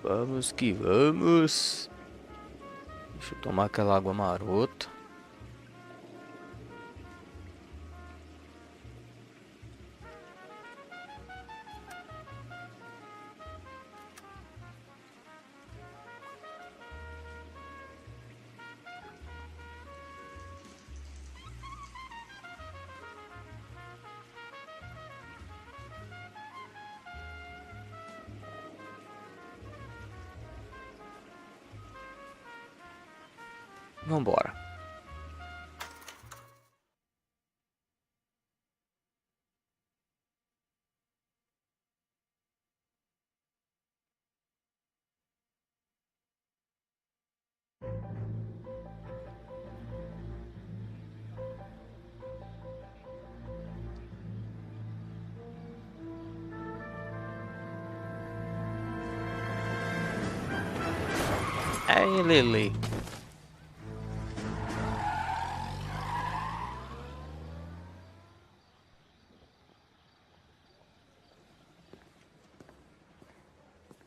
Vamos que vamos. Deixa eu tomar aquela água marota. Vambora. Aí, Lele.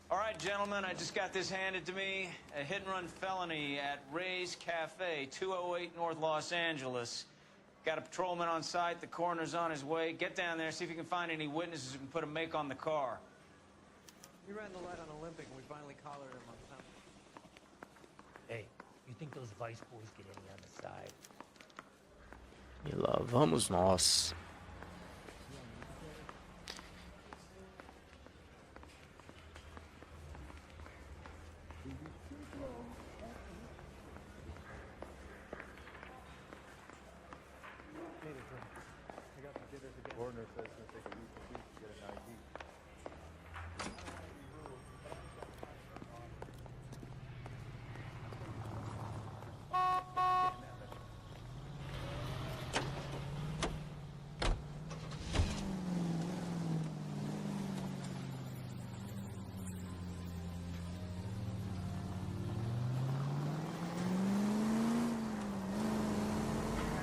All right, gentlemen, I just got this handed to me. A hit-and-run felony at Ray's Cafe, 208 North Los Angeles. Got a patrolman on site. The coroner's on his way. Get down there, see if you can find any witnesses who can put a make on the car. We ran the light on Olympic and we finally collared him on time. Hey, you think those Vice boys get any on the side? E lá vamos nós. Coroner says it's going to take a week to get an ID.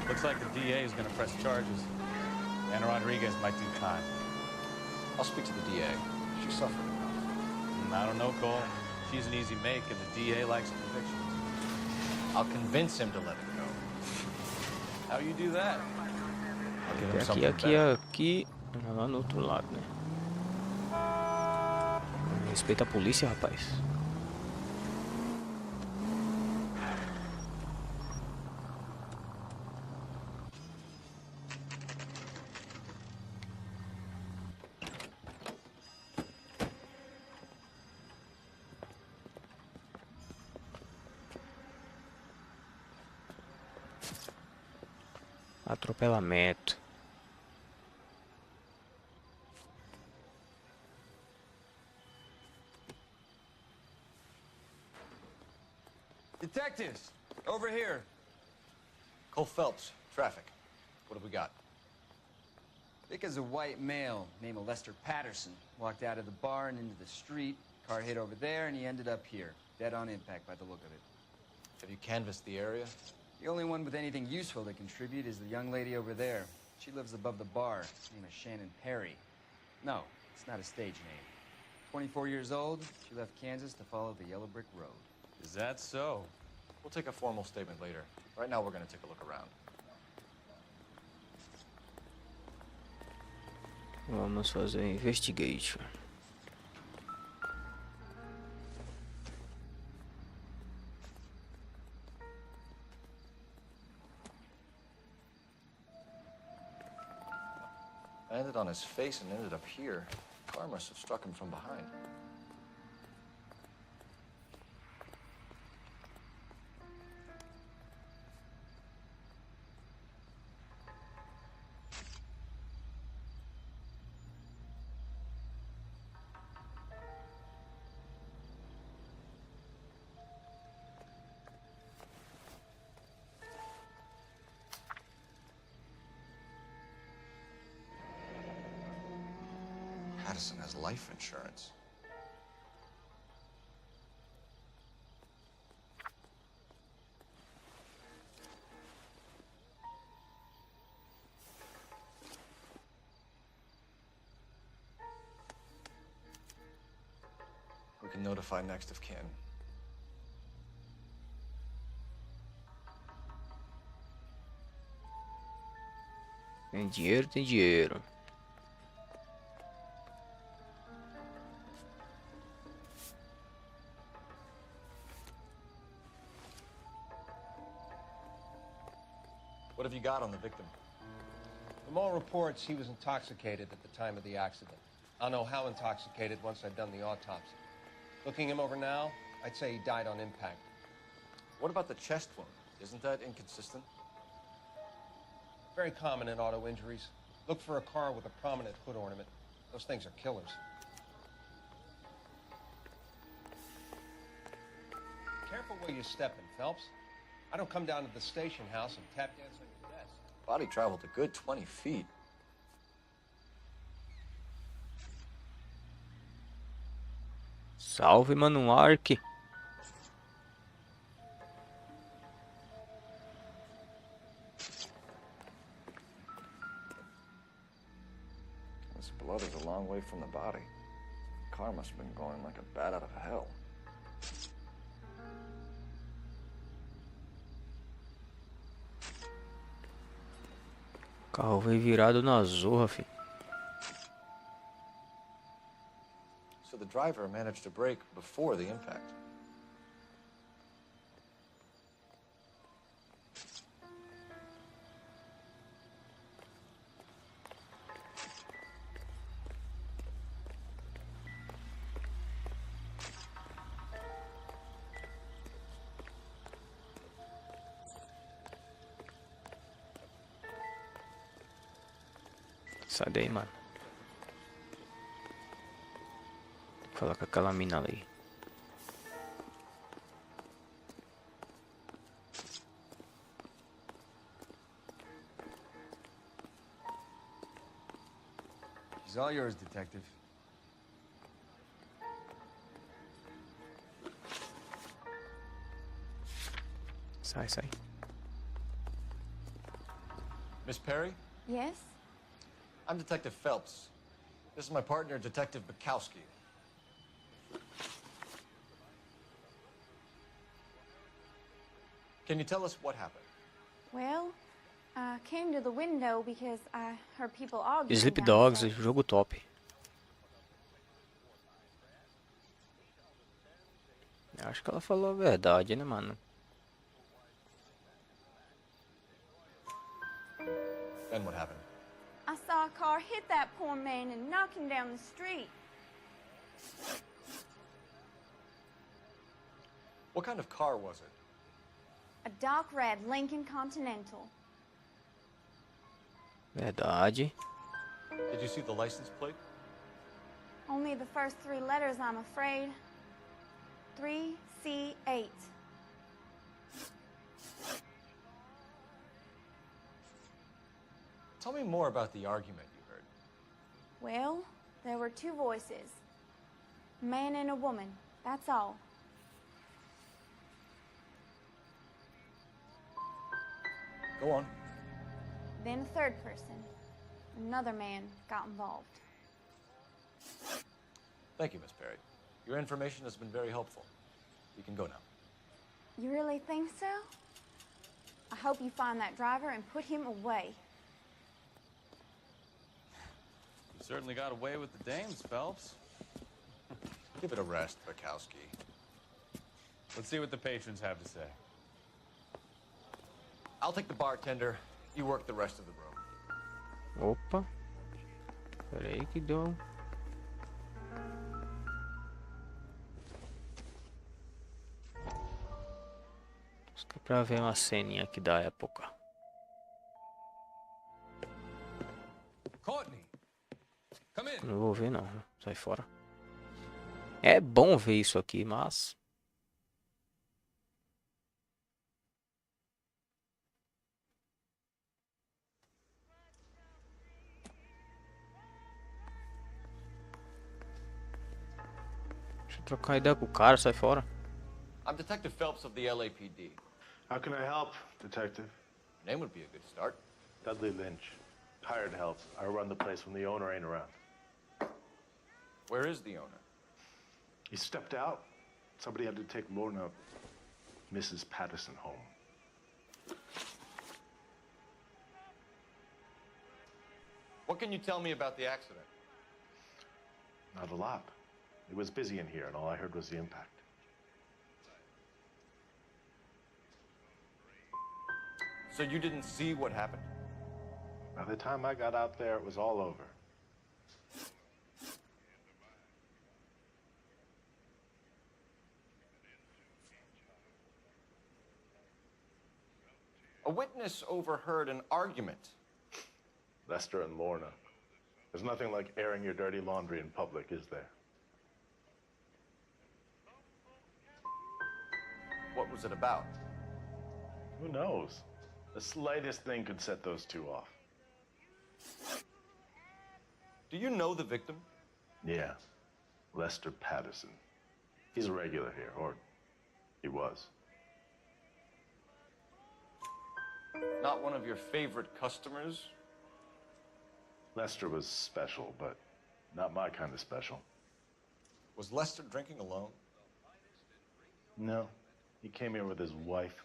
Looks like the DA is going to press charges. Anna Rodriguez might do time. I'll speak to the DA. She suffered enough. I don't know, Cole. She's an easy make, and the DA likes convictions. I'll convince him to let her go. How you do that? I'll give him Aqui, something aqui, better. aqui. Lá no outro lado, né? Respeita a polícia, rapaz. Atropelamento. Detectives, over here. Cole Phelps, traffic. What have we got? Vic is a white male named Lester Patterson. Walked out of the bar and into the street. Car hit over there, and he ended up here. Dead on impact by the look of it. Have you canvassed the area? The only one with anything useful to contribute is the young lady over there. She lives above the bar. Her name is Shannon Perry. No, it's not a stage name. 24 years old, she left Kansas to follow the Yellow Brick Road. Is that so? We'll take a formal statement later. Right now, we're going to take a look around. Vamos fazer um investigation. Landed on his face and ended up here. Car must have struck him from behind. Patterson has life insurance. We can notify next of kin. Tem dinheiro, tem dinheiro. What have you got on the victim? From all reports, he was intoxicated at the time of the accident. I'll know how intoxicated once I've done the autopsy. Looking him over now, I'd say he died on impact. What about the chest wound? Isn't that inconsistent? Very common in auto injuries. Look for a car with a prominent hood ornament. Those things are killers. Careful where you're stepping, Phelps. I don't come down to the station house and tap dance on your desk. Body traveled a good 20 feet. Salve, mano, Ark. This blood is a long way from the body. The car must have been going like a bat out of hell. O carro veio virado na zorra, filho. So the driver managed to brake before the impact. Sai daí, mano. Vou falar com aquela mina ali. She's all yours, detective. Sai, sai. Miss Perry? Yes? I'm Detective Phelps. This is my partner, Detective Bukowski. Can you tell us what happened? Well, I came to the window because I heard people arguing. Sleep Dogs, downstairs. jogo top. Acho que ela falou a verdade, né, mano? Then what happened? I saw a car hit that poor man and knock him down the street. What kind of car was it? A dark red Lincoln Continental. Verdade. Did you see the license plate? Only the first three letters, I'm afraid. 3C8. Tell me more about the argument you heard. Well, there were two voices. A man and a woman, that's all. Go on. Then a third person, another man, got involved. Thank you, Miss Perry. Your information has been very helpful. You can go now. You really think so? I hope you find that driver and put him away. You certainly got away with the dames, Phelps. Give it a rest, Bukowski. Let's see what the patrons have to say. I'll take the bartender. You work the rest of the room. Opa. Pera aí que deu. Acho que é pra ver uma ceninha aqui da época. Courtney, come in. Não vou ver não, sai fora. É bom ver isso aqui, mas... Deixa eu trocar ideia com o cara, sai fora. I'm Detective Phelps of the LAPD. How can I help, Detective? Your name would be a good start. Dudley Lynch. Hired help. I run the place when the owner ain't around. Where is the owner? He stepped out. Somebody had to take Lorna, Mrs. Patterson, home. What can you tell me about the accident? Not a lot. It was busy in here, and all I heard was the impact. So you didn't see what happened? By the time I got out there, it was all over. A witness overheard an argument. Lester and Lorna. There's nothing like airing your dirty laundry in public, is there? What was it about? Who knows? The slightest thing could set those two off. Do you know the victim? Yeah, Lester Patterson. He's a regular here, or he was. Not one of your favorite customers? Lester was special, but not my kind of special. Was Lester drinking alone? No, he came here with his wife.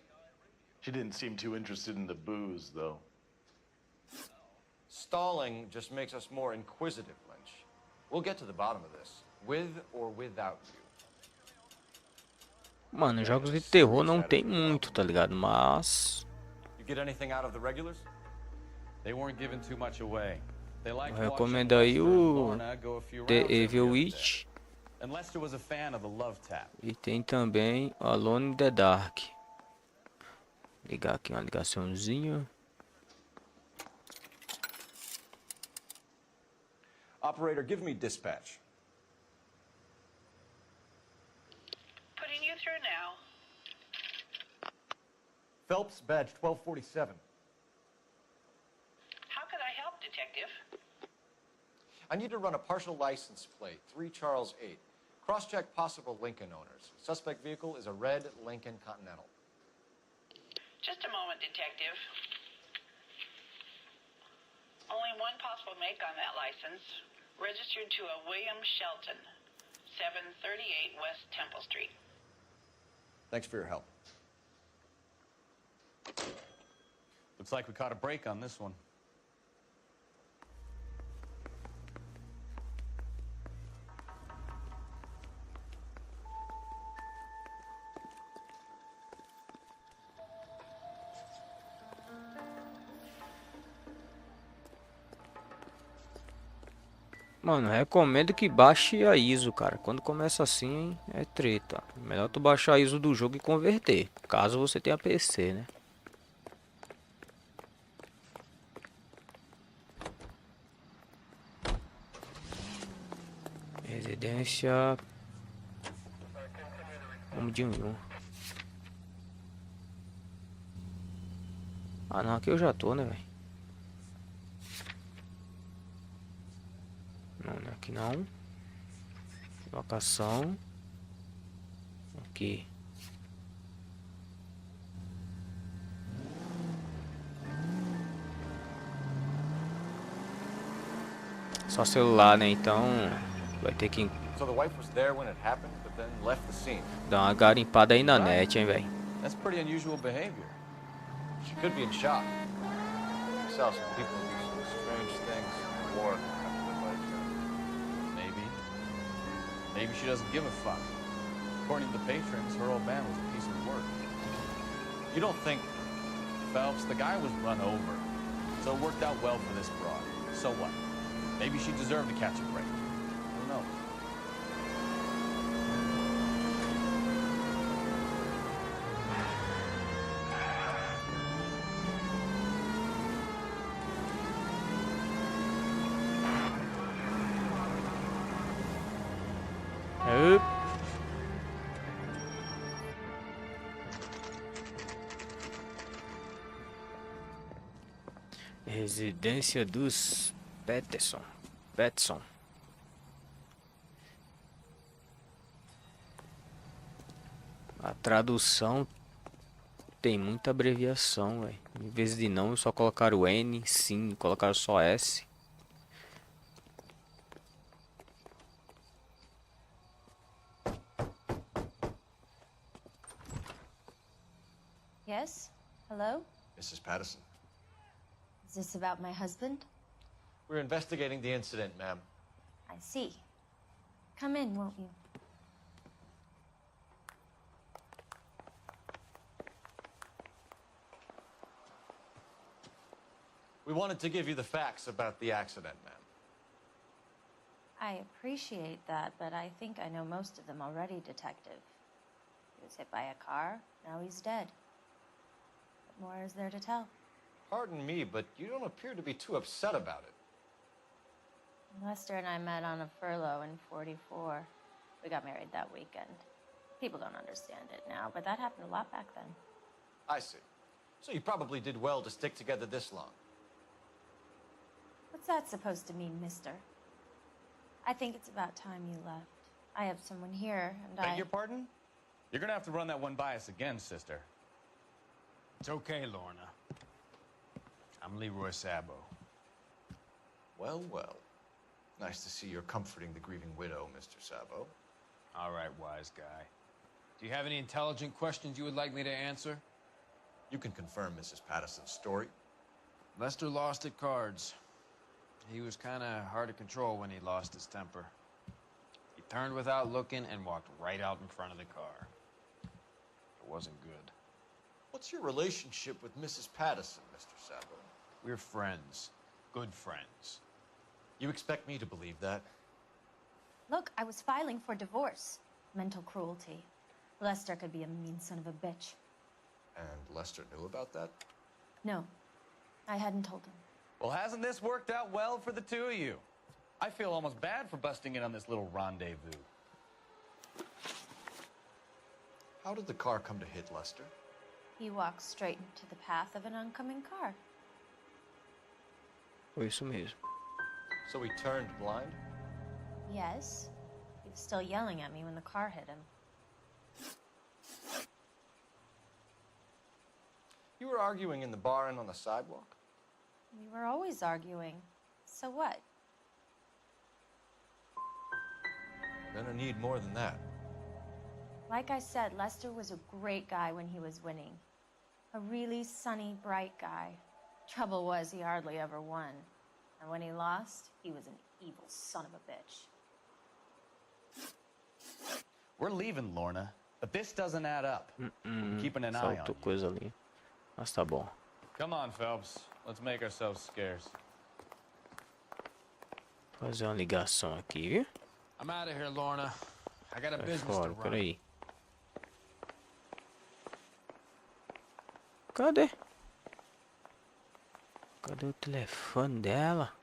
She didn't seem too interested in the booze, though. Stalling just makes us more inquisitive, Lynch. We'll get to the bottom of this, with or without you. Mano, jogos de terror não tem muito, tá ligado? Mas You get anything out of the regulars? They weren't giving too much away. They liked eu watching recomendo aí Lester and o Lorna go a few The rounds every Evil other day. Witch And Lester was a fan of the Love Tap. e tem também Alone in the Dark. Ligar aqui uma ligaçãozinha. Operator, give me dispatch. Putting you through now. Phelps, badge 1247. How could I help, Detective? I need to run a partial license plate, 3 Charles 8. Cross-check possible Lincoln owners. Suspect vehicle is a red Lincoln Continental. Just a moment, Detective. Only one possible make on that license. Registered to a William Shelton, 738 West Temple Street. Thanks for your help. Looks like we caught a break on this one. Mano, recomendo que baixe a ISO, cara. Quando começa assim, é treta. Melhor tu baixar a ISO do jogo e converter. Caso você tenha PC, né? Residência. Vamos de um. Ah não, aqui eu já tô, né, velho? Não, aqui não. Locação. Aqui. Só celular, né? Então vai ter que So the wife was there when it happened, but then left the scene. dar uma garimpada aí na net, hein, velho. That's pretty unusual behavior. She could be in shock. Saw some people do some strange things in war after their wives died. Maybe. Maybe she doesn't give a fuck. According to the patrons, her old man was a piece of work. You don't think... Phelps, the guy was run over. So it worked out well for this broad. So what? Maybe she deserved to catch a break. Who knows? Up. Residência dos Peterson. A tradução tem muita abreviação, velho. Em vez de não, só colocaram N, sim, colocaram só S. Yes? Hello? Mrs. Patterson. Is this about my husband? We're investigating the incident, ma'am. I see. Come in, won't you? We wanted to give you the facts about the accident, ma'am. I appreciate that, but I think I know most of them already, Detective. He was hit by a car, now he's dead. What more is there to tell? Pardon me, but you don't appear to be too upset about it. Lester and I met on a furlough in '44. We got married that weekend. People don't understand it now, but that happened a lot back then. I see. So you probably did well to stick together this long. What's that supposed to mean, mister? I think it's about time you left. I have someone here, and Beg your pardon? You're gonna have to run that one by us again, sister. It's okay, Lorna. I'm Leroy Sabo. Well, well. Nice to see you're comforting the grieving widow, Mr. Sabo. All right, wise guy. Do you have any intelligent questions you would like me to answer? You can confirm Mrs. Patterson's story. Lester lost at cards. He was kind of hard to control when he lost his temper. He turned without looking and walked right out in front of the car. It wasn't good. What's your relationship with Mrs. Patterson, Mr. Sabo? We're friends. Good friends. You expect me to believe that? Look, I was filing for divorce. Mental cruelty. Lester could be a mean son of a bitch. And Lester knew about that? No, I hadn't told him. Well, hasn't this worked out well for the two of you? I feel almost bad for busting in on this little rendezvous. How did the car come to hit Lester? He walked straight into the path of an oncoming car. Foi isso mesmo. So he turned blind? Yes. He was still yelling at me when the car hit him. You were arguing in the bar and on the sidewalk? We were always arguing. So what? Gonna need more than that. Like I said, Lester was a great guy when he was winning. A really sunny, bright guy. Trouble was, he hardly ever won. And when he lost, he was an evil son of a bitch. We're leaving, Lorna, but this doesn't add up. We're keeping an eye on Faltou you. coisa ali. Mas tá bom. Come on, Phelps. Let's make ourselves scarce. Fazer uma ligação aqui, viu? I'm out of here, Lorna. I got a Sai business to fora, run. peraí. Cadê? Cadê o telefone dela?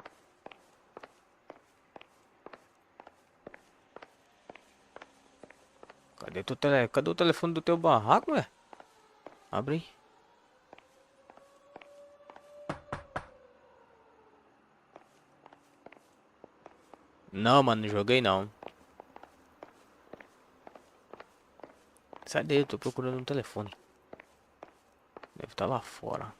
Cadê o telefone do teu barraco, ué? Abre aí. Não, mano, não joguei não. Sai daí, eu tô procurando um telefone. Deve estar lá fora.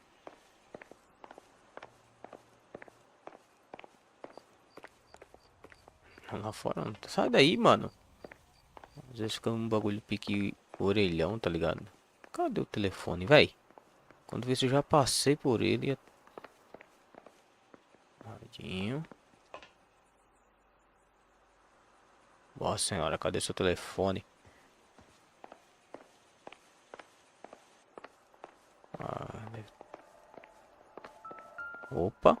Lá fora não. Sai daí, mano. Às vezes fica um bagulho pique orelhão, tá ligado? Cadê o telefone, véi? Quando vê se eu já passei por ele. Rapidinho. Nossa senhora, cadê seu telefone? Opa.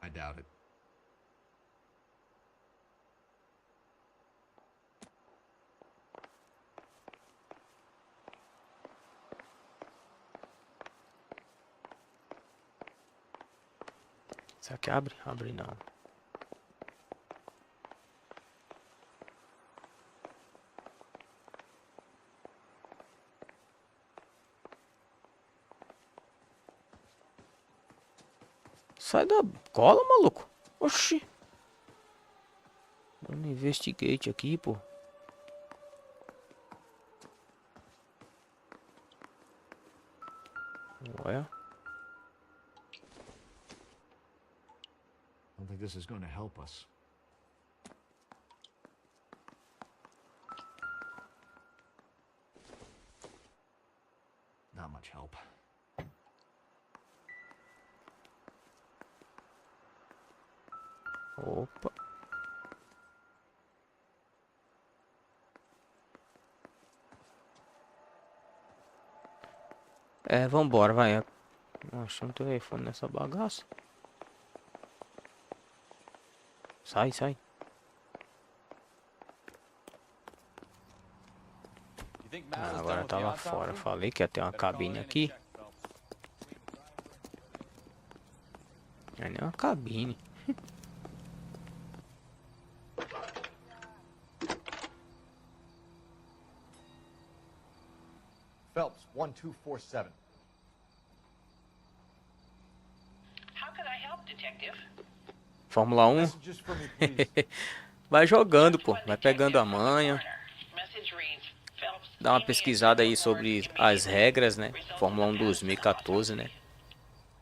I doubt it. Será que abre? Abre não. Sai da cola, maluco. Oxi. Dando investigate aqui, pô. Ué. I don't think this is going to help us. much help. Opa. É, vambora, vai. Nossa, um telefone nessa bagaça. Sai, sai. Ah, agora tá lá fora. Falei que ia ter uma cabine aqui. Não é nem uma cabine. Phelps, 1247. How could I help, Detective? Fórmula 1. Messages for me, please. Vai jogando, pô. Vai pegando a manha. Message reads, Phelps, Dá uma pesquisada aí sobre as regras, né? Fórmula 1 2014, né?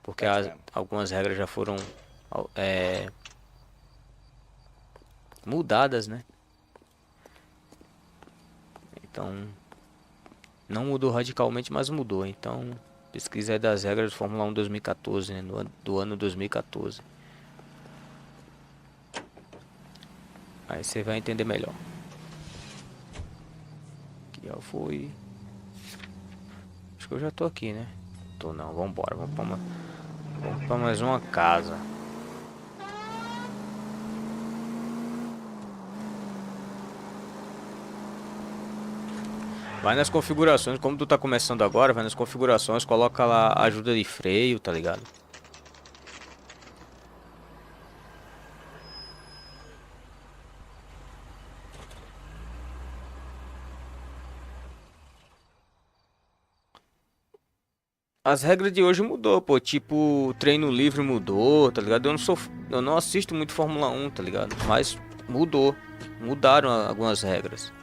Porque algumas regras já foram mudadas, né? Então, não mudou radicalmente, mas mudou. Então, pesquisa aí das regras do Fórmula 1 2014, né? Do ano 2014. Aí você vai entender melhor. Aqui já foi. Acho que eu já tô aqui, né? Tô não, vambora. Vamos pra mais uma casa. Vai nas configurações, como tu tá começando agora, vai nas configurações, coloca lá ajuda de freio, tá ligado? As regras de hoje mudou, pô. Tipo, treino livre mudou, tá ligado? Eu não assisto muito Fórmula 1, tá ligado? Mas mudou. Mudaram algumas regras.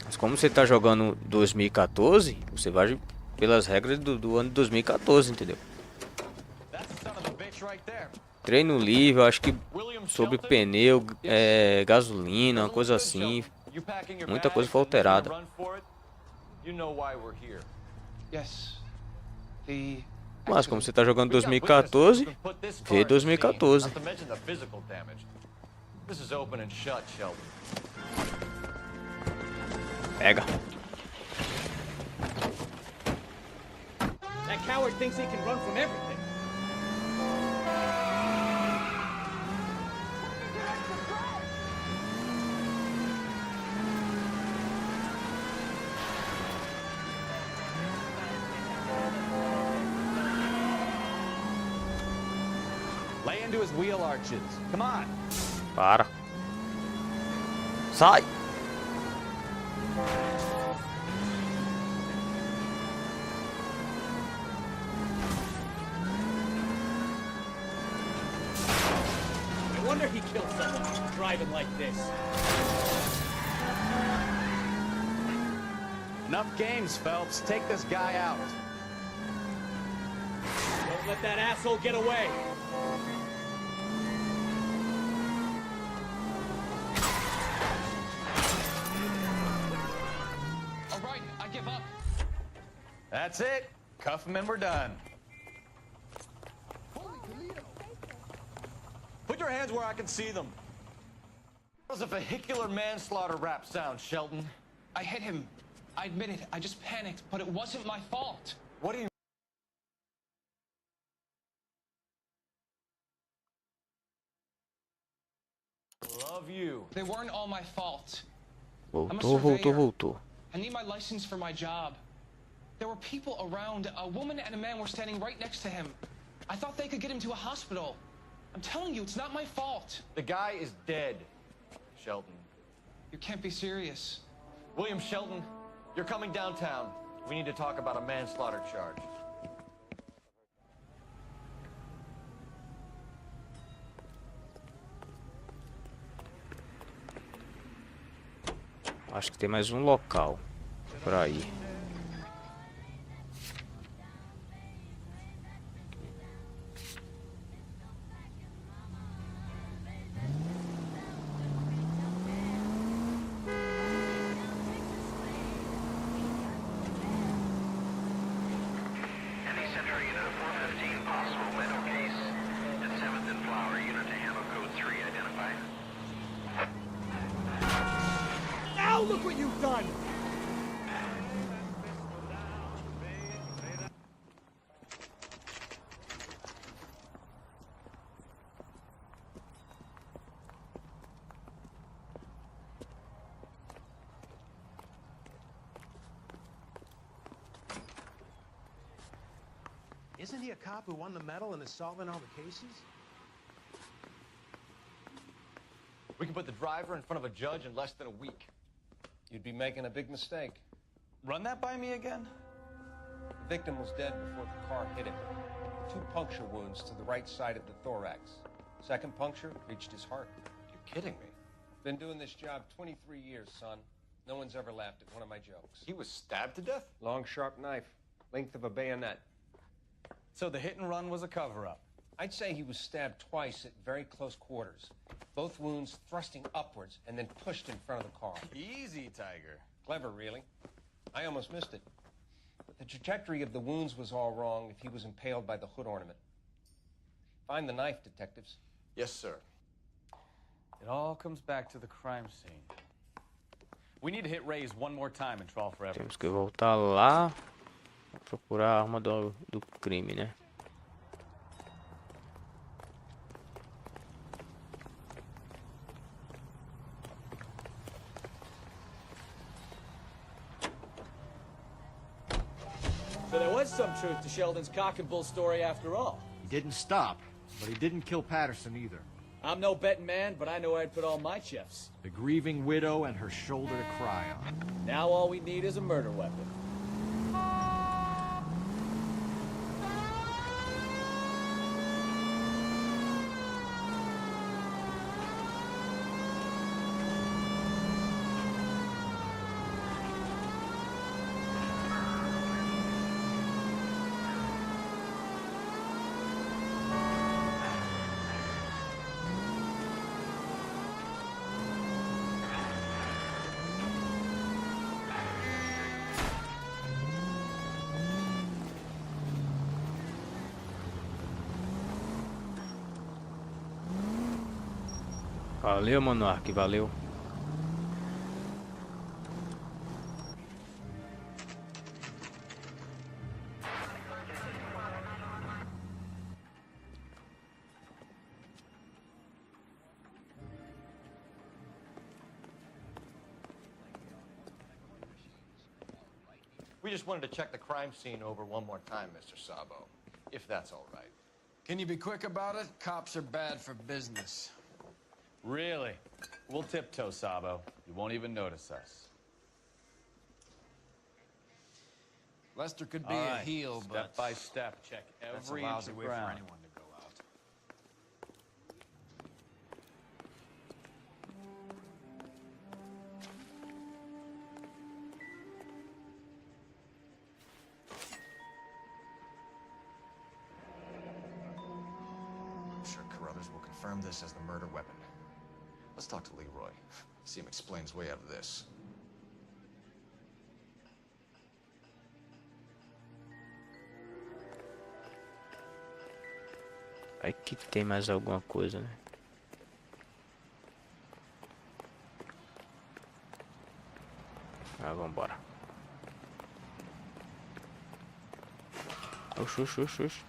Mas como você tá jogando 2014, você vai pelas regras do ano 2014, entendeu? Treino livre, eu acho que sobre pneu, gasolina, uma coisa assim. Muita coisa foi alterada. Mas como você tá jogando 2014, vê 2014. Pega. That coward thinks he can run from everything. Lay into his wheel arches. Come on. Para. Sai. No wonder he killed someone driving like this. Enough games, Phelps. Take this guy out. Don't let that asshole get away. All right, I give up. That's it. Cuff him and we're done. Put your hands where I can see them. That was a vehicular manslaughter rap sound, Shelton. I hit him. I admit it. I just panicked, but it wasn't my fault. What do you... Love you. They weren't all my fault. Voltou. I need my license for my job. There were people around. A woman and a man were standing right next to him. I thought they could get him to a hospital. I'm telling you, it's not my fault. The guy is dead, Shelton. You can't be serious. William Shelton, you're coming downtown. We need to talk about a manslaughter charge. Acho que tem mais um local por aí. Isn't he a cop who won the medal and is solving all the cases? We can put the driver in front of a judge in less than a week. You'd be making a big mistake. Run that by me again? The victim was dead before the car hit him. 2 puncture wounds to the right side of the thorax. Second puncture reached his heart. You're kidding me. Been doing this job 23 years, son. No one's ever laughed at one of my jokes. He was stabbed to death? Long, sharp knife, length of a bayonet. So the hit and run was a cover-up? I'd say he was stabbed twice at very close quarters. Both wounds thrusting upwards and then pushed in front of the car. Easy, Tiger. Clever, really. I almost missed it. But the trajectory of the wounds was all wrong if he was impaled by the hood ornament. Find the knife, detectives. Yes, sir. It all comes back to the crime scene. We need to hit Ray's one more time and trawl for evidence. Temos que voltar lá pra procurar a arma do crime, né? So there was some truth to Sheldon's cock and bull story after all. He didn't stop, but he didn't kill Patterson either. I'm no betting man, but I know I'd put all my chips. The grieving widow and her shoulder to cry on. Now all we need is a murder weapon. Valeu, Monark, valeu. We just wanted to check the crime scene over one more time, Mr. Sabo, if that's all right. Can you be quick about it? Cops are bad for business. Really? We'll tiptoe, Sabo. You won't even notice us. Lester could be All a right, heel, step but by step, check that's a every lousy inch of way for ground. anyone to go out. I'm sure Carruthers will confirm this as the murder weapon. Let's talk to Leroy. See him explain his way out of this. Vai que tem mais alguma coisa, né? Ah, vambora. Oxi, oxi, oxi, oxi.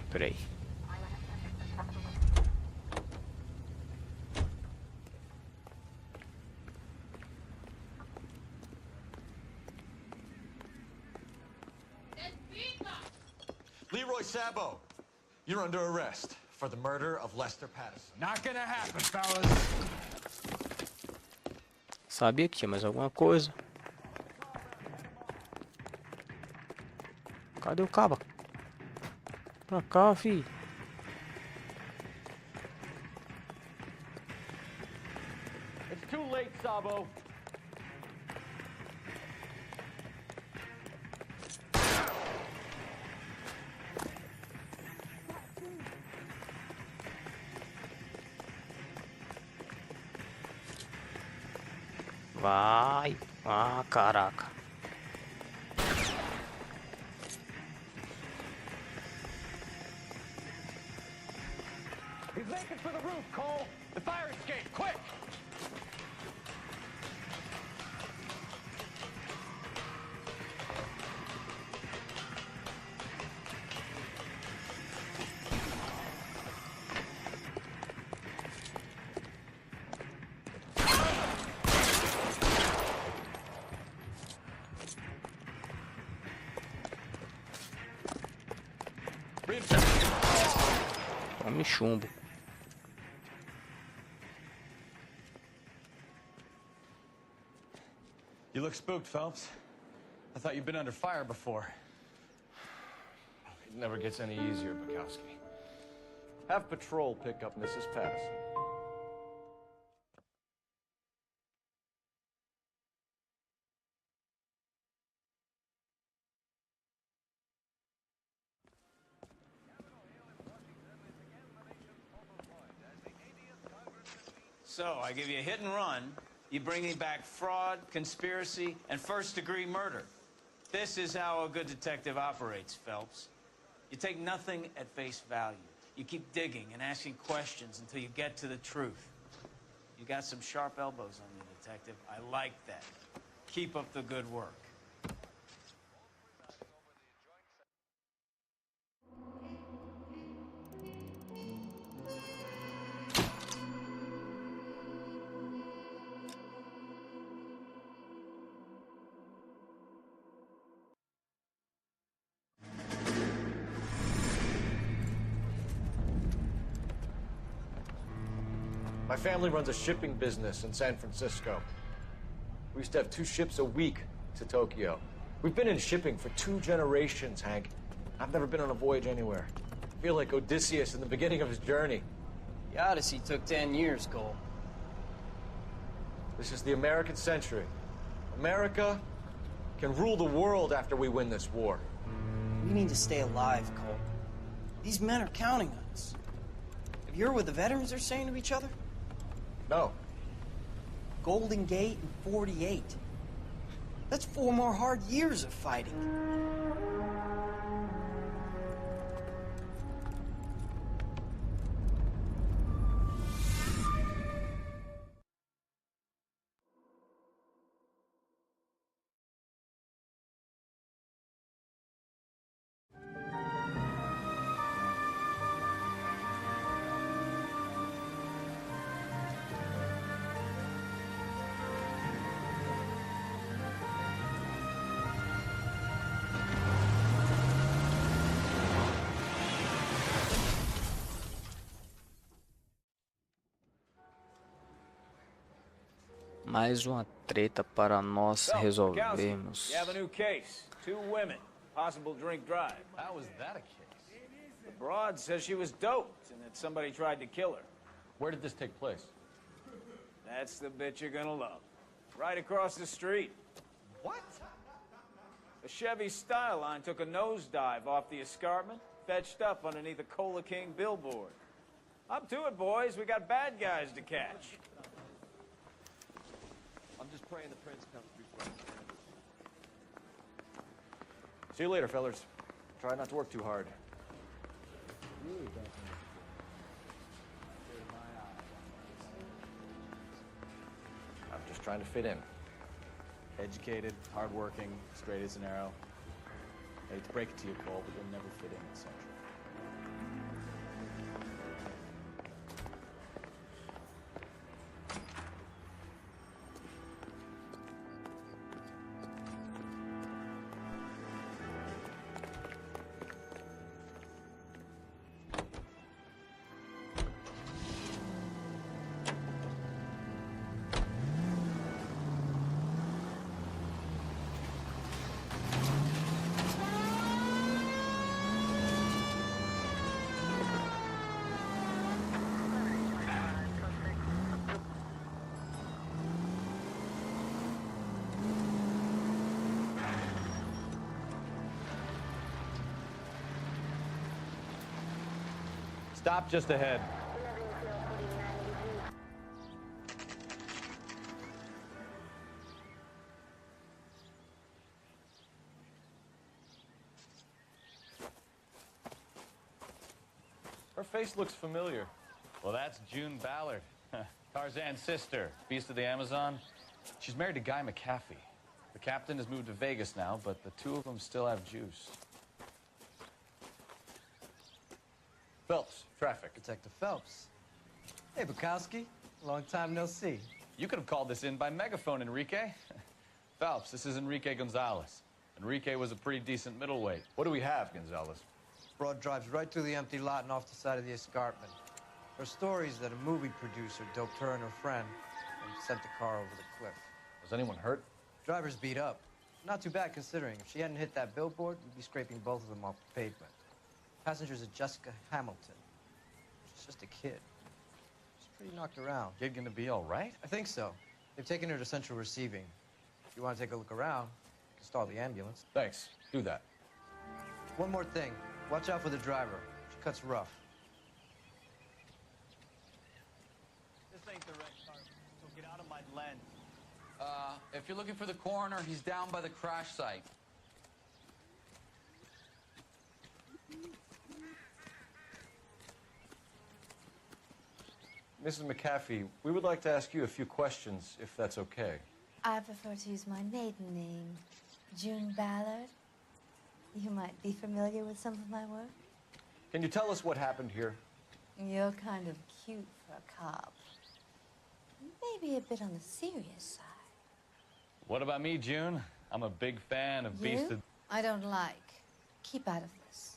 Peraí. Leroy Sabo, you're under arrest for the murder of Lester Patterson. Not gonna happen, fellas. Sabia que tinha mais alguma coisa. Cadê o cabo? Pra cá, fi. It's too late, Sabo. Vai. Ah, caraca. He's making for the roof, Cole. The fire escape, quick! Tome chumbo. You look spooked, Phelps. I thought you'd been under fire before. It never gets any easier, Bukowski. Have patrol pick up Mrs. Patterson. So, I give you a hit and run. You bring me back fraud, conspiracy, and first-degree murder. This is how a good detective operates, Phelps. You take nothing at face value. You keep digging and asking questions until you get to the truth. You got some sharp elbows on you, detective. I like that. Keep up the good work. My family runs a shipping business in San Francisco. We used to have 2 ships a week to Tokyo. We've been in shipping for 2 generations, Hank. I've never been on a voyage anywhere. I feel like Odysseus in the beginning of his journey. The Odyssey took 10 years, Cole. This is the American century. America can rule the world after we win this war. We need to stay alive, Cole. These men are counting on us. Have you heard what the veterans are saying to each other? No. Golden Gate and 48. That's 4 more hard years of fighting. Mais uma treta para nós So, resolvermos. You have a new case. 2 women. Possible drink drive. How was that a case? The broad says she was doped and that somebody tried to kill her. Where did this take place? That's the bit you're gonna love. Right across the street. What? A Chevy Styline took a nosedive off the escarpment, fetched up underneath a Cola King billboard. Up to it, boys. We got bad guys to catch. I'm just praying the prince comes before. See you later, fellas. Try not to work too hard. I'm just trying to fit in. Educated, hardworking, straight as an arrow. I hate to break it to you, Cole, but you'll never fit in at Central. Stop just ahead. Her face looks familiar. Well, that's June Ballard. Tarzan's sister, beast of the Amazon. She's married to Guy McAfee. The captain has moved to Vegas now, but the two of them still have juice. Phelps, traffic. Detective Phelps. Hey, Bukowski. Long time no see. You could have called this in by megaphone, Enrique. Phelps, this is Enrique Gonzalez. Enrique was a pretty decent middleweight. What do we have, Gonzalez? Broad drives right through the empty lot and off the side of the escarpment. Her stories that a movie producer doped her and her friend and sent the car over the cliff. Was anyone hurt? Driver's beat up. Not too bad considering. If she hadn't hit that billboard, we'd be scraping both of them off the pavement. Passenger's a Jessica Hamilton. She's just a kid. She's pretty knocked around. Kid gonna be all right? I think so. They've taken her to central receiving. If you want to take a look around, you can stall the ambulance. Thanks. Do that. One more thing. Watch out for the driver. She cuts rough. This ain't the wreck car, so get out of my lens. If you're looking for the coroner, he's down by the crash site. Mrs. McAfee, we would like to ask you a few questions, if that's okay. I prefer to use my maiden name, June Ballard. You might be familiar with some of my work. Can you tell us what happened here? You're kind of cute for a cop. Maybe a bit on the serious side. What about me, June? I'm a big fan of Beast of... I don't like. Keep out of this.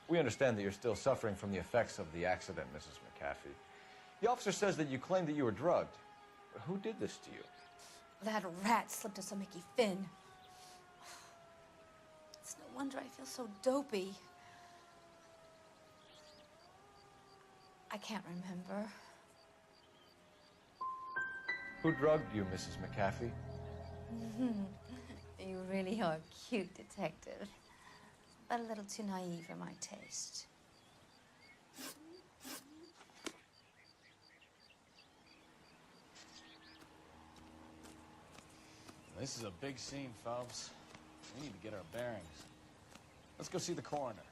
We understand that you're still suffering from the effects of the accident, Mrs. McAfee. The officer says that you claimed that you were drugged. Who did this to you? That rat slipped us a Mickey Finn. It's no wonder I feel so dopey. I can't remember. Who drugged you, Mrs. McAfee? You really are a cute detective, but a little too naive for my taste. This is a big scene, Phelps. We need to get our bearings. Let's go see the coroner.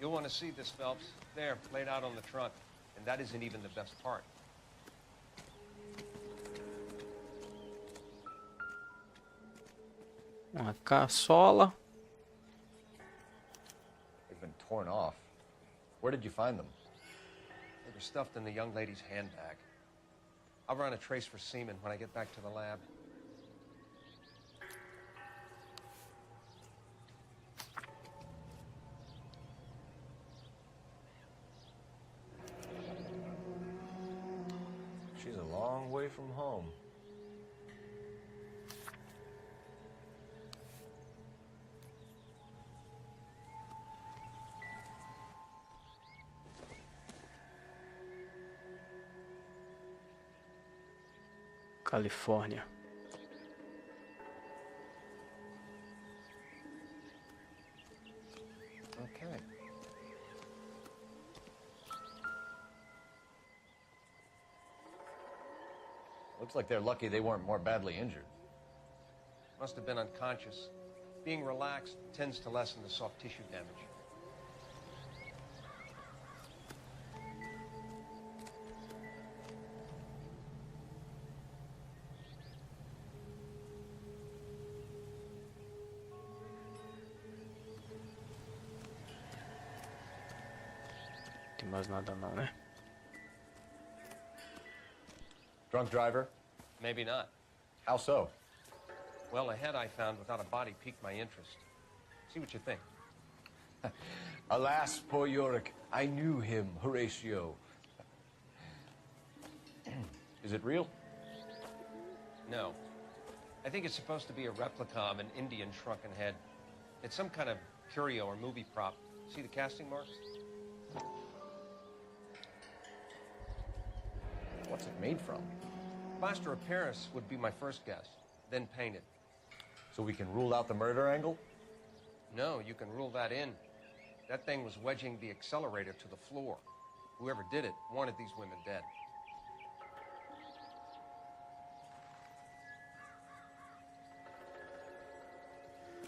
You'll want to see this, Phelps. There, laid out on the trunk. And that isn't even the best part. Uma caçola. They've been torn off. Where did you find them? They were stuffed in the young lady's handbag. I'll run a trace for semen when I get back to the lab. She's a long way from home. Califórnia. Okay. Looks like they're lucky they weren't more badly injured. Must have been unconscious. Being relaxed tends to lessen the soft tissue damage. Tem mais nada não, né? Drunk driver? Maybe not. How so? Well, a head I found without a body piqued my interest. See what you think. Alas, poor Yorick, I knew him, Horatio. Is it real? No. I think it's supposed to be a replica of an Indian shrunken head. It's some kind of curio or movie prop. See the casting marks? What's it made from? Plaster of Paris would be my first guess, then painted. So we can rule out the murder angle? No, you can rule that in. That thing was wedging the accelerator to the floor. Whoever did it wanted these women dead.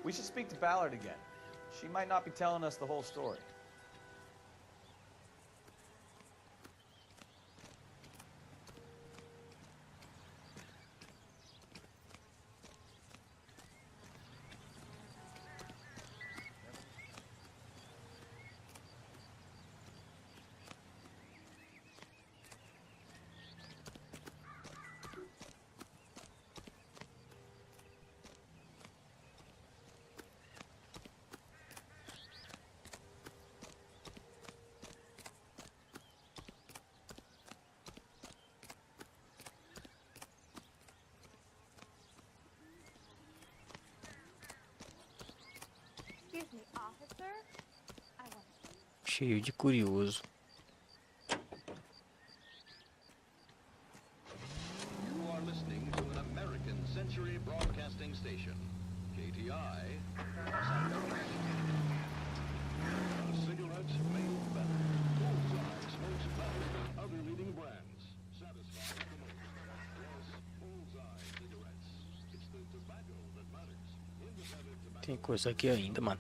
We should speak to Ballard again. She might not be telling us the whole story. Excuse me, officer? I want Cheio de curioso. You are listening to an American Century Broadcasting Station, KTI. Cigarettes made better. Bullseye smokes better than other leading brands. Satisfies the most. Yes, Bullseye cigarettes. It's the tobacco that matters. Independent tobacco. Tem coisa aqui ainda, mano.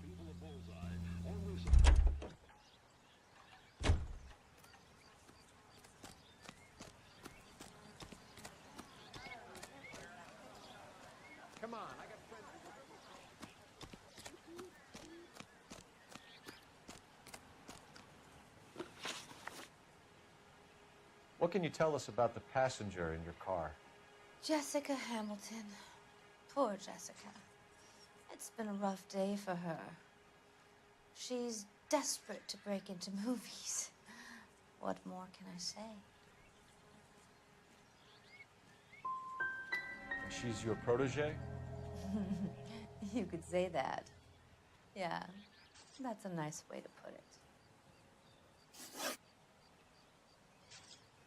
Come on, I got friends. What can you tell us about the passenger in your car? Jessica Hamilton. Poor Jessica. It's been a rough day for her. She's desperate to break into movies. What more can I say? And she's your protege? You could say that. Yeah, that's a nice way to put it.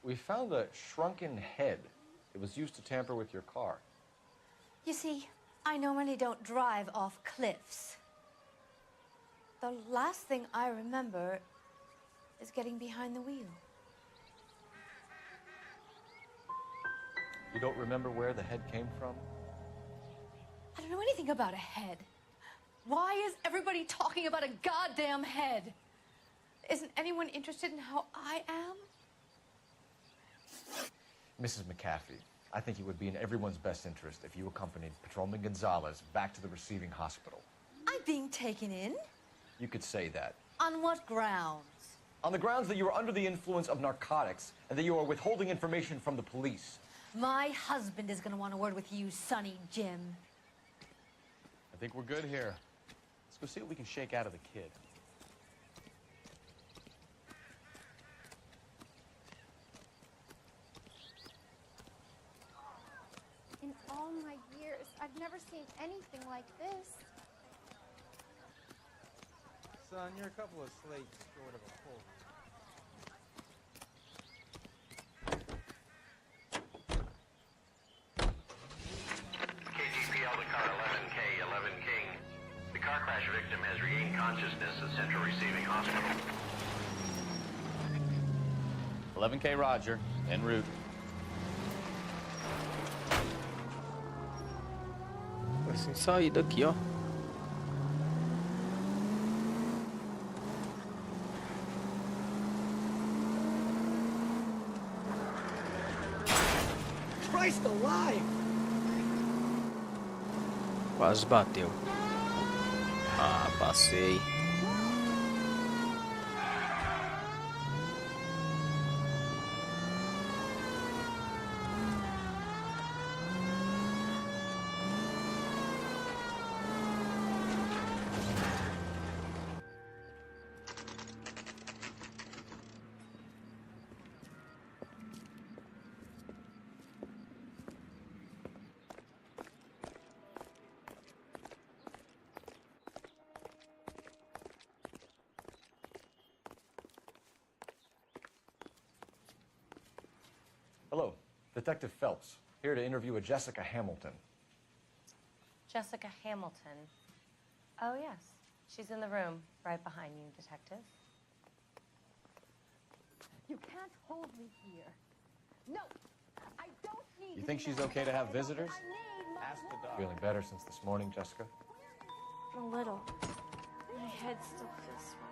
We found a shrunken head. It was used to tamper with your car. You see, I normally don't drive off cliffs. The last thing I remember is getting behind the wheel. You don't remember where the head came from? I don't know anything about a head. Why is everybody talking about a goddamn head? Isn't anyone interested in how I am? Mrs. McAfee, I think it would be in everyone's best interest if you accompanied Patrolman Gonzalez back to the receiving hospital. I'm being taken in? You could say that. On what grounds? On the grounds that you are under the influence of narcotics and that you are withholding information from the police. My husband is gonna want a word with you, Sonny Jim. I think we're good here. Let's go see what we can shake out of the kid. In all my years, I've never seen anything like this. Son, you're a couple of slates short of a full. KTPL to car 11K, 11 King. The car crash victim has regained consciousness at Central Receiving Hospital. 11K Roger, en route. Vai sem saída aqui, ó. Christ alive! Quase bateu. Ah, passei. Hello, Detective Phelps. Here to interview a Jessica Hamilton. Jessica Hamilton. Oh, yes. She's in the room, right behind you, Detective. You can't hold me here. No, I don't need You think she's okay to have visitors? Ask the dog. Feeling better since this morning, Jessica? A little. My head still feels sweaty.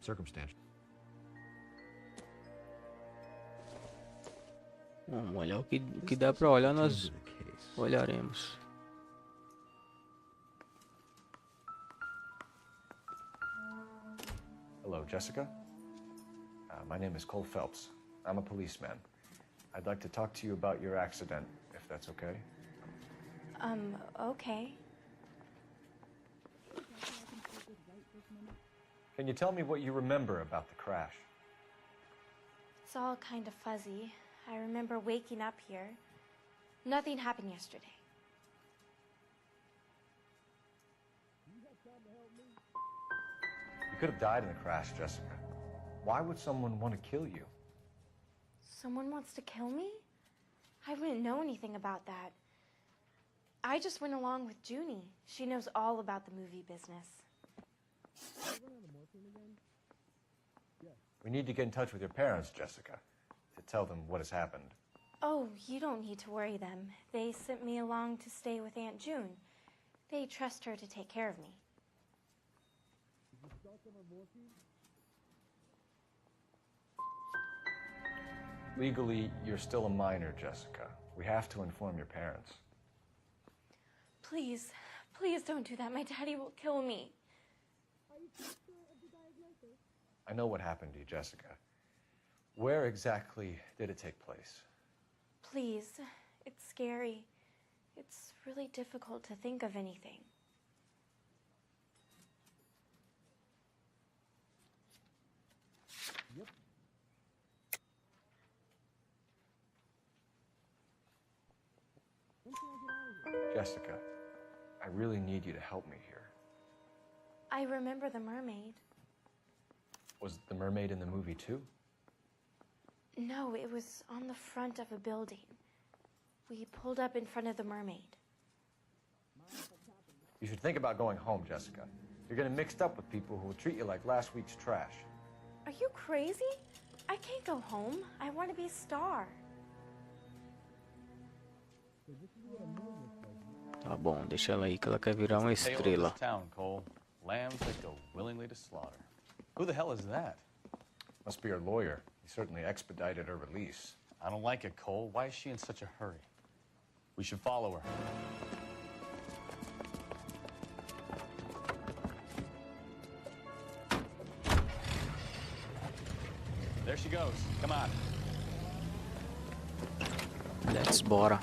Circumstantial. Vamos olhar o que dá pra olhar, nós olharemos. Hello, Jessica. My name is Cole Phelps. I'm a policeman. I'd like to talk to you about your accident, if that's okay. Okay. Can you tell me what you remember about the crash? It's all kind of fuzzy. I remember waking up here. Nothing happened yesterday. You could have died in the crash, Jessica. Why would someone want to kill you? Someone wants to kill me? I wouldn't know anything about that. I just went along with Junie. She knows all about the movie business. We need to get in touch with your parents, Jessica, to tell them what has happened. Oh, you don't need to worry them. They sent me along to stay with Aunt June. They trust her to take care of me. Legally, you're still a minor, Jessica. We have to inform your parents. Please, please don't do that. My daddy will kill me. I know what happened to you, Jessica. Where exactly did it take place? Please, it's scary. It's really difficult to think of anything. Jessica, I really need you to help me here. I remember the mermaid. Was the mermaid in the movie too? No, it was on the front of a building. We pulled up in front of the mermaid. You should think about going home, Jessica. You're getting mixed up with people who will treat you like last week's trash. Are you crazy? I can't go home. I want to be a star. Tá bom, deixa ela aí que ela quer virar uma Tale of estrela. this town, Cole. Lambs that go willingly to slaughter. Who the hell is that? Must be her lawyer. He certainly expedited her release. I don't like it, Cole. Why is she in such a hurry? We should follow her. There she goes. Come on. Let's bora.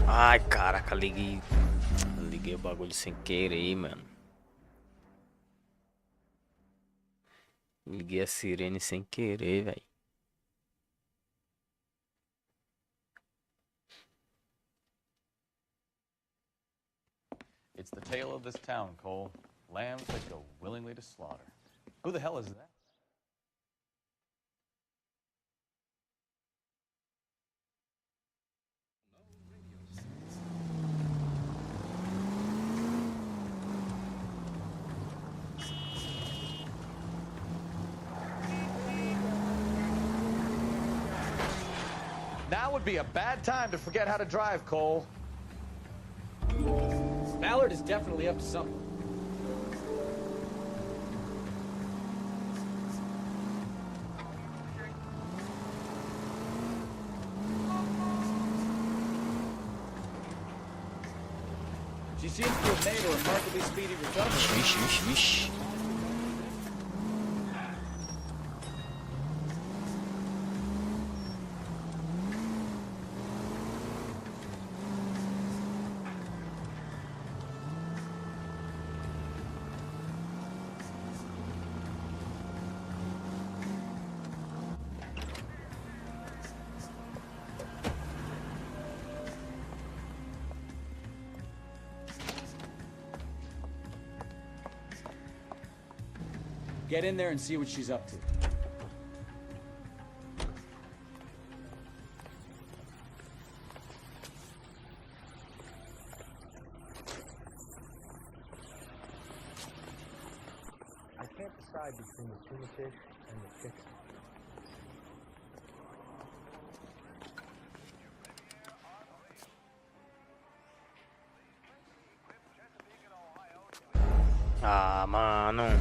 Ai, caraca, liguei o bagulho sem querer, mano. Liguei a sirene sem querer, velho. It's the tale of this town, Cole. Lambs that go willingly to slaughter. Who the hell is that? Now would be a bad time to forget how to drive, Cole. Ballard is definitely up to something. She seems to have made a remarkably speedy recovery. Vixe, vixe, vixe. Get in there and see what she's up to. I can't decide between the tuna fish and the chicken. Ah, mano.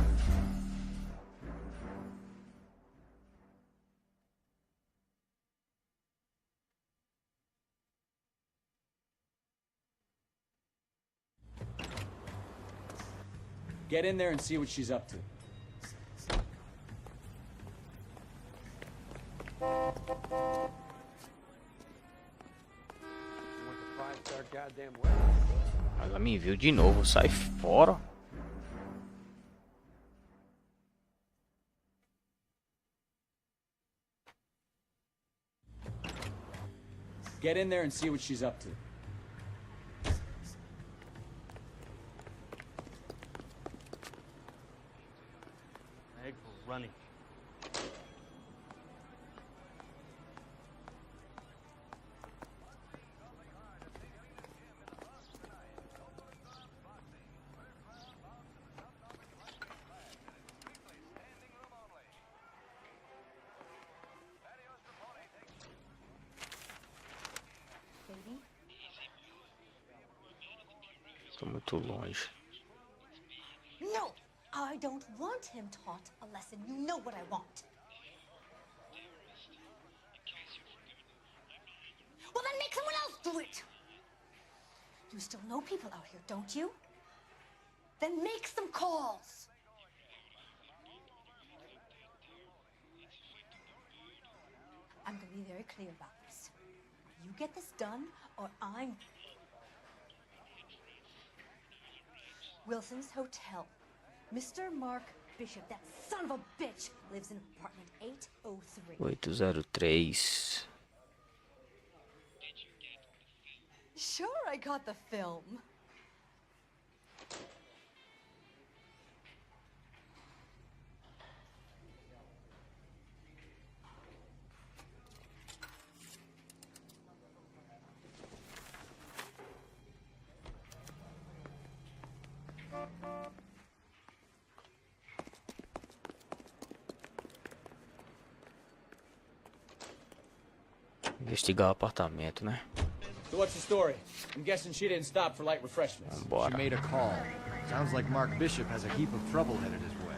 Get in there and see what she's up to. Ela me viu de novo, sai fora. Get in there and see what she's up to. Egg running. Tô muito longe. No, I don't want him taught a lesson. You know what I want. Well, then make someone else do it. You still know people out here, don't you? Then make some calls. I'm going to be very clear about this. You get this done, or I'm... Wilson's Hotel. Mr. Mark Bishop, that son of a bitch, lives in apartment 803. 803. Sure, I got the film. Investigar o apartamento, né? So what's the story? I'm guessing she didn't stop for light refreshments. She made a call. Sounds like Mark Bishop has a heap of trouble headed his way.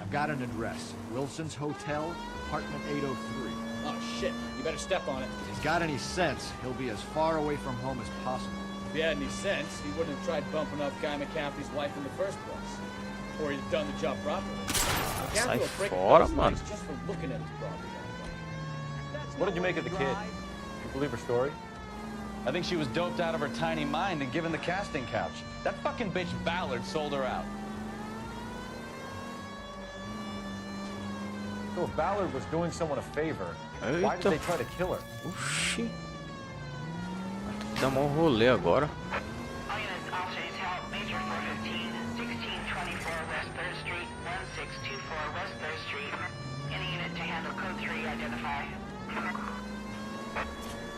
I've got an address. Wilson's Hotel, apartment 803. Oh, shit. You better step on it. If he's got any sense, he'll be as far away from home as possible. If he had any sense, he wouldn't have tried bumping up Guy McCaffrey's wife in the first place. Or he'd have done the job properly. Sai fora, mano. Just for looking at his property. What did you make of the kid? You believe her story? I think she was doped out of her tiny mind and given the casting couch. That fucking bitch Ballard sold her out. So if Ballard was doing someone a favor, why did they try to kill her? Oxi. Dá um rolê agora. All units, officers, help. Major 415, 1624 West 3rd Street, 1624 West 3rd Street. Any unit to handle code 3, identify.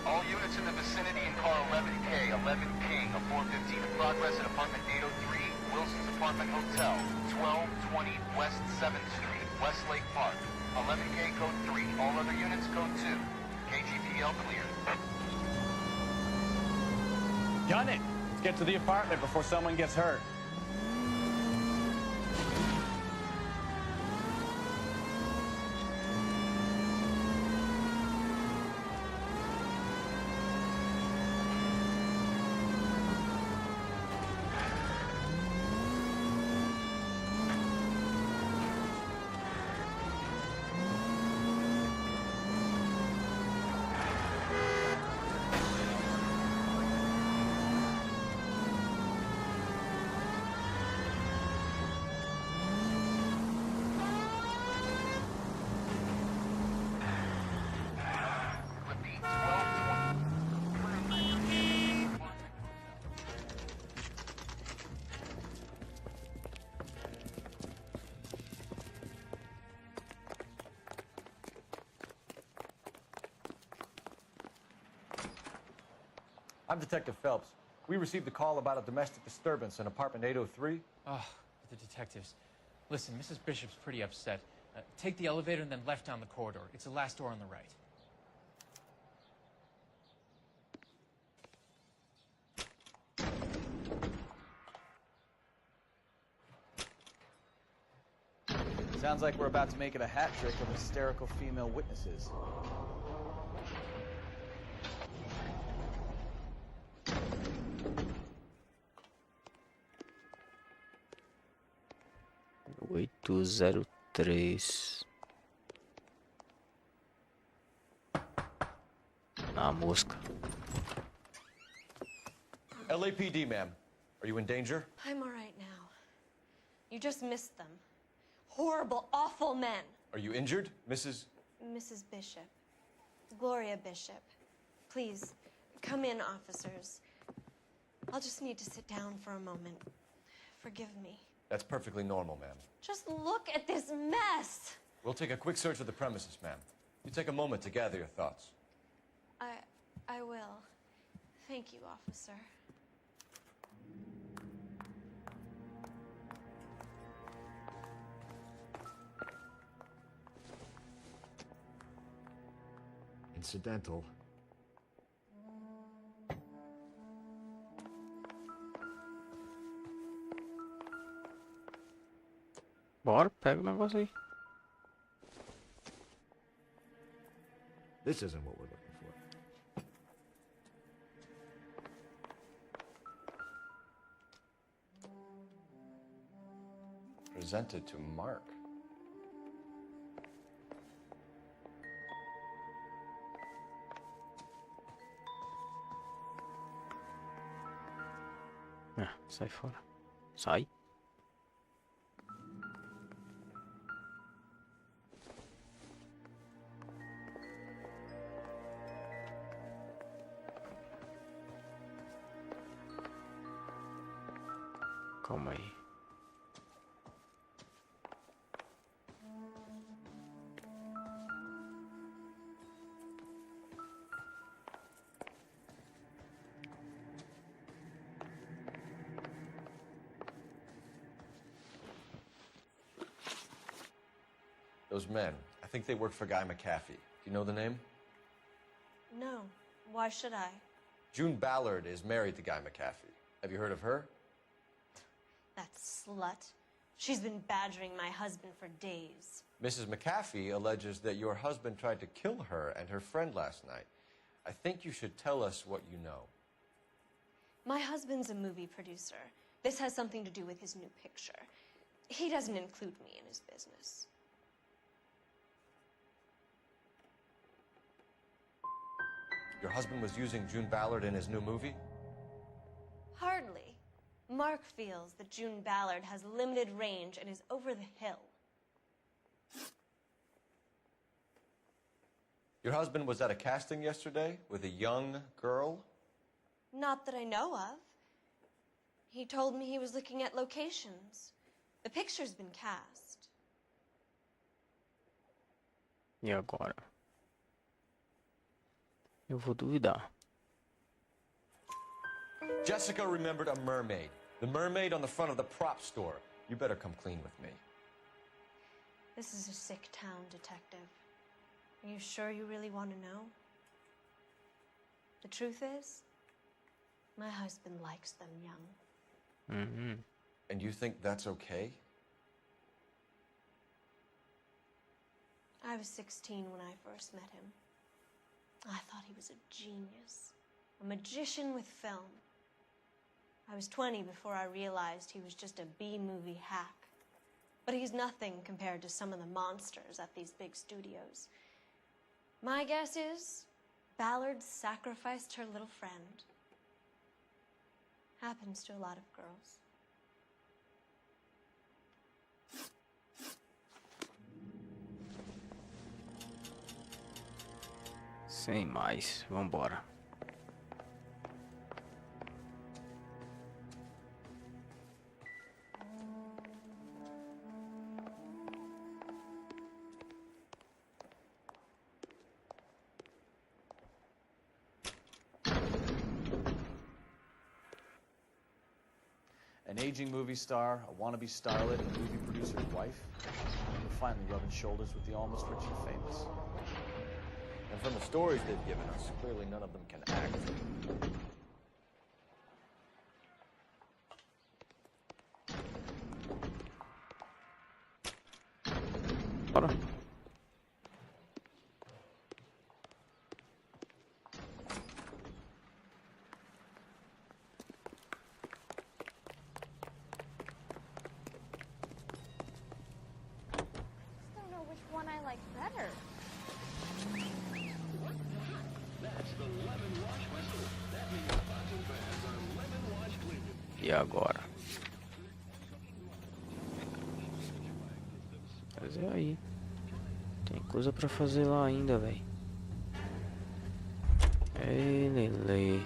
All units in the vicinity in car 11K, 11 King, a 415 in progress at apartment 803, Wilson's Apartment Hotel, 1220 West 7th Street, Westlake Park. 11K code 3, all other units code 2. KGPL clear. Gun it! Let's get to the apartment before someone gets hurt. I'm Detective Phelps. We received a call about a domestic disturbance in apartment 803. Oh, the detectives. Listen, Mrs. Bishop's pretty upset. Take the elevator and then left down the corridor. It's the last door on the right. Sounds like we're about to make it a hat trick of hysterical female witnesses. Oito zero três. Na mosca. LAPD, ma'am. Are you in danger? I'm all right now. You just missed them. Horrible, awful men. Are you injured, Mrs. Mrs. Bishop. Gloria Bishop. Please, come in, officers. I'll just need to sit down for a moment. Forgive me. That's perfectly normal, ma'am. Just look at this mess. We'll take a quick search of the premises, ma'am. You take a moment to gather your thoughts. I will. Thank you, officer. Incidental. Bora, pega o negócio aí. This isn't what we're looking for. Presented to Mark. Ah, sai fora. Sai. Calma aí. Those men, I think they work for Guy McAfee. Do you know the name? No. Why should I? June Ballard is married to Guy McAfee. Have you heard of her? That slut. She's been badgering my husband for days. Mrs. McAfee alleges that your husband tried to kill her and her friend last night. I think you should tell us what you know. My husband's a movie producer. This has something to do with his new picture. He doesn't include me in his business. Your husband was using June Ballard in his new movie? Hardly. Mark feels that June Ballard has limited range and is over the hill. Your husband was at a casting yesterday with a young girl? Not that I know of. He told me he was looking at locations. The picture's been cast. E agora? Eu vou duvidar. Jessica remembered a mermaid. The mermaid on the front of the prop store. You better come clean with me. This is a sick town, detective. Are you sure you really want to know? The truth is, my husband likes them young. Mm-hmm. And you think that's okay? I was 16 when I first met him. I thought he was a genius, a magician with film. I was 20 before I realized he was just a B-movie hack. But he's nothing compared to some of the monsters at these big studios. My guess is Ballard sacrificed her little friend. Happens to a lot of girls. Sem mais, vambora. An aging movie star, a wannabe starlet, and a movie producer's wife. We're finally rubbing shoulders with the almost rich and famous. And from the stories they've given us, clearly none of them can act. Bora. Don't know which one I like better. That's the lemon wash whistle. That means boxing fans are lemon wash cleaning. E agora? Fazer aí. Tem coisa pra fazer lá ainda, velho. Ei, Lele.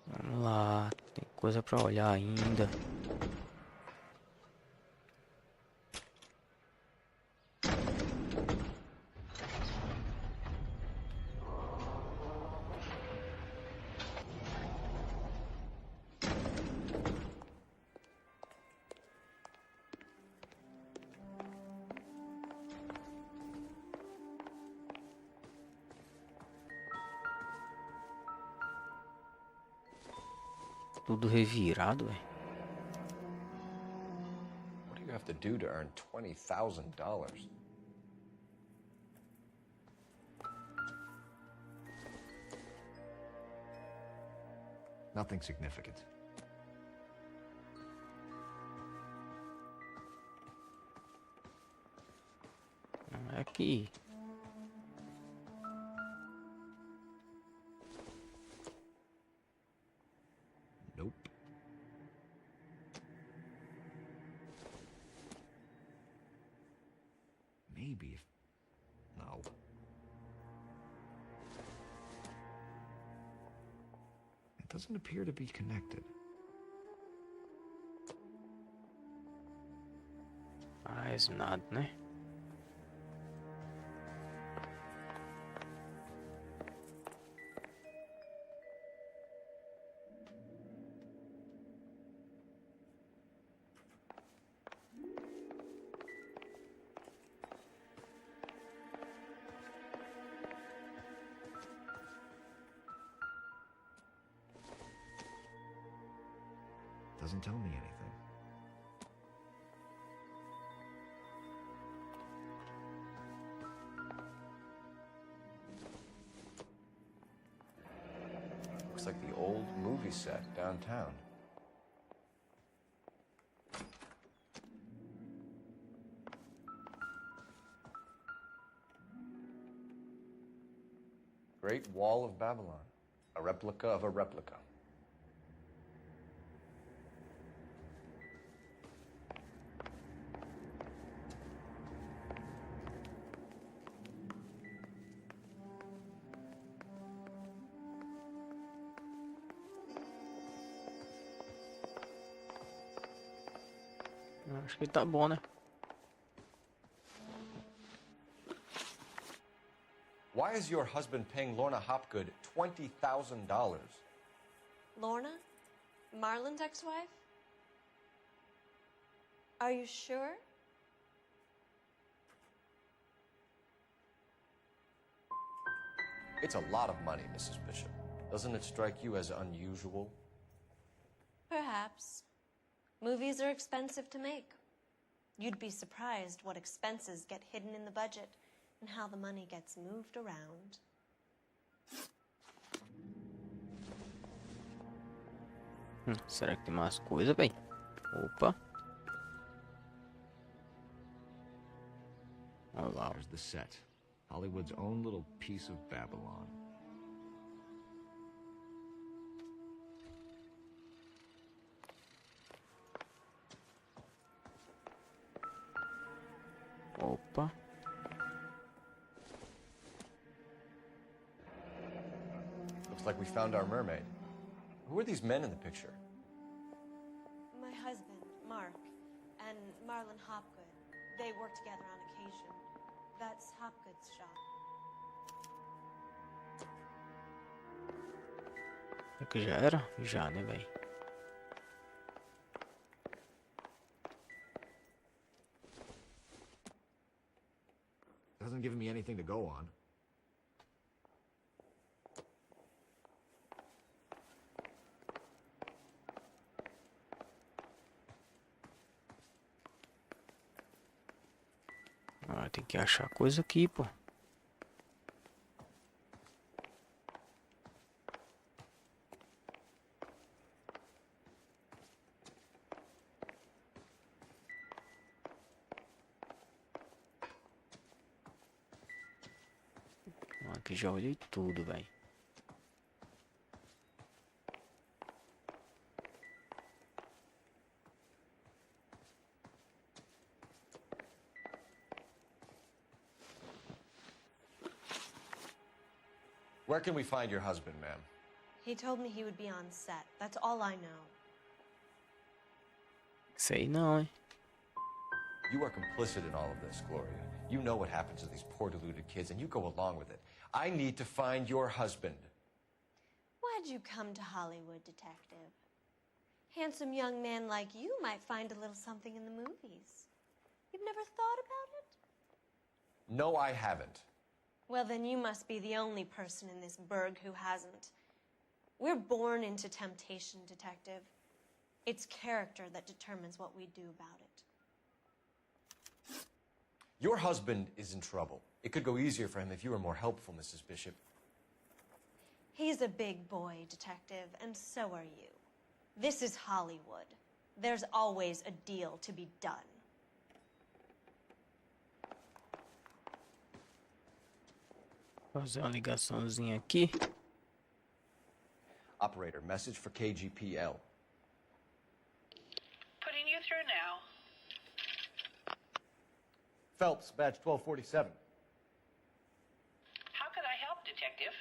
Vamos lá. Tem coisa pra olhar ainda. Tudo revirado, velho. What do you have to do to earn $20,000? Nothing significant. Aqui. Nope. Maybe if... No. It doesn't appear to be connected. Mais nada, né? Doesn't tell me anything. Looks like the old movie set downtown. Great Wall of Babylon. A replica of a replica. Acho que tá bom, né? Why is your husband paying Lorna Hopgood $20,000? Lorna? Marlon's ex-wife? Are you sure? It's a lot of money, Mrs. Bishop. Doesn't it strike you as unusual? Perhaps. Movies are expensive to make. You'd be surprised what expenses get hidden in the budget and how the money gets moved around. Será que tem mais coisa, bem? Opa. Olha lá. There's the set. Hollywood's own little piece of Babylon. Opa. Looks like we found our mermaid. Who are these men in the picture? My husband, Mark, and Marlon Hopgood. They work together on occasion. That's Hopgood's shop. É que já era? Já, né, velho? Doesn't give me anything to go on. Ah, tem que achar coisa aqui, pô. Aqui já olhei tudo, velho. Where can we find your husband, ma'am? He told me he would be on set. That's all I know. Sei não, hein? You are complicit in all of this, Gloria. You know what happens to these poor deluded kids, and you go along with it. I need to find your husband. Why'd you come to Hollywood, detective? Handsome young man like you might find a little something in the movies. You've never thought about it? No, I haven't. Well, then you must be the only person in this burg who hasn't. We're born into temptation, detective. It's character that determines what we do about it. Your husband is in trouble. It could go easier for him if you were more helpful, Mrs. Bishop. He's a big boy, detective, and so are you. This is Hollywood. There's always a deal to be done. Fazer uma ligaçãozinha aqui. Operator, message for KGPL. Putting you through now. Phelps, badge 1247. How could I help, Detective?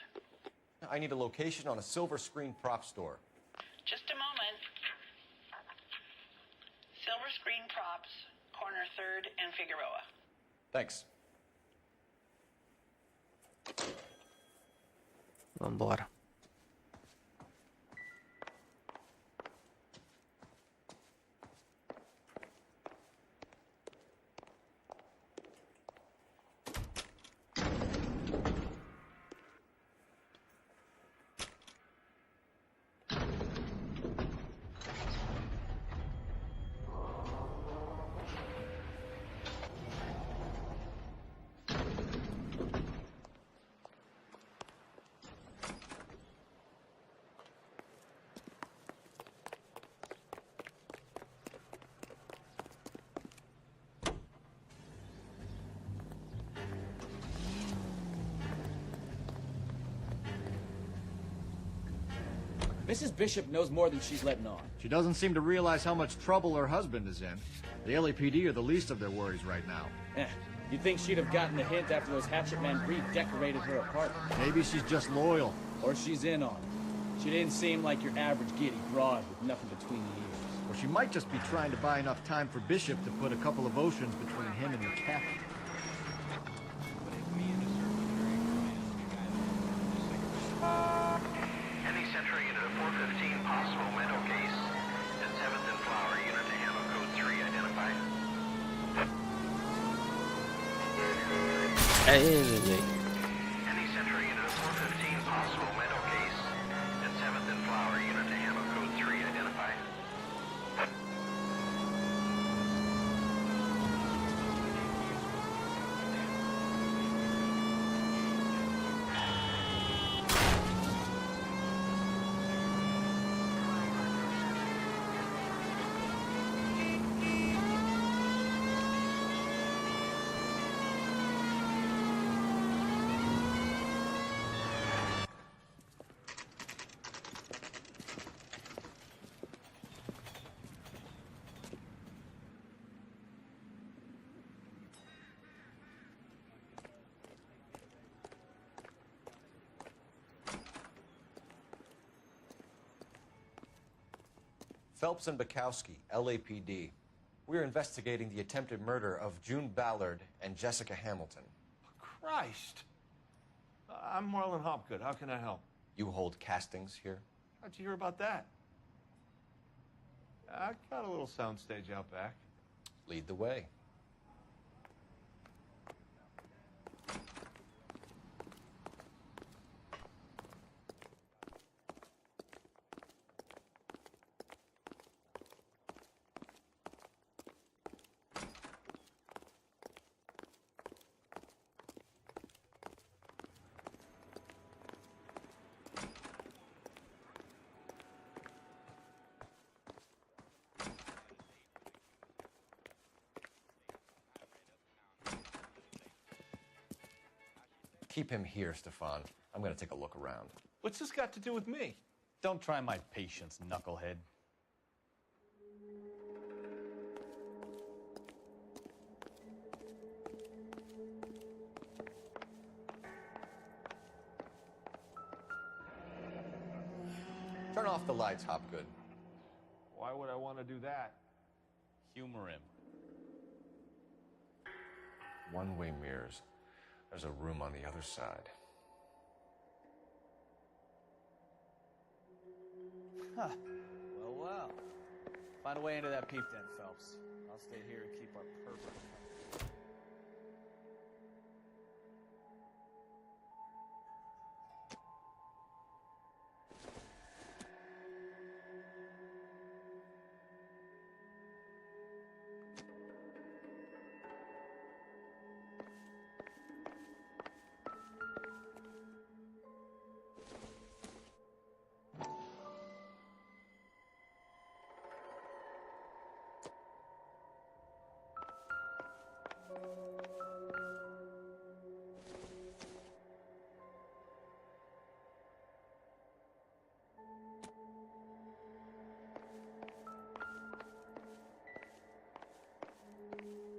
I need a location on a silver screen prop store. Just a moment. Silver Screen Props, corner 3rd and Figueroa. Thanks. Vambora. Mrs. Bishop knows more than she's letting on. She doesn't seem to realize how much trouble her husband is in. The LAPD are the least of their worries right now. You'd think she'd have gotten the hint after those hatchet men redecorated her apartment. Maybe she's just loyal. Or she's in on it. She didn't seem like your average giddy broad with nothing between the ears. Or she might just be trying to buy enough time for Bishop to put a couple of oceans between him and the captain. Any Century unit of 415, possible mental case. And 7th and Flower unit to handle code 3 identified. Any Century unit of 415, possible mental case. And 7th and Flower unit to handle code 3 identified. Phelps and Bukowski, LAPD. We're investigating the attempted murder of June Ballard and Jessica Hamilton. Christ. I'm Marlon Hopgood. How can I help? You hold castings here? How'd you hear about that? I got a little soundstage out back. Lead the way. Keep him here, Stefan. I'm gonna take a look around. What's this got to do with me? Don't try my patience, knucklehead. Turn off the lights, Hopgood. Why would I want to do that? Humor him. One-way mirrors. There's a room on the other side. Huh. Well, well. Find a way into that peep den, Phelps. I'll stay here and keep our pervert.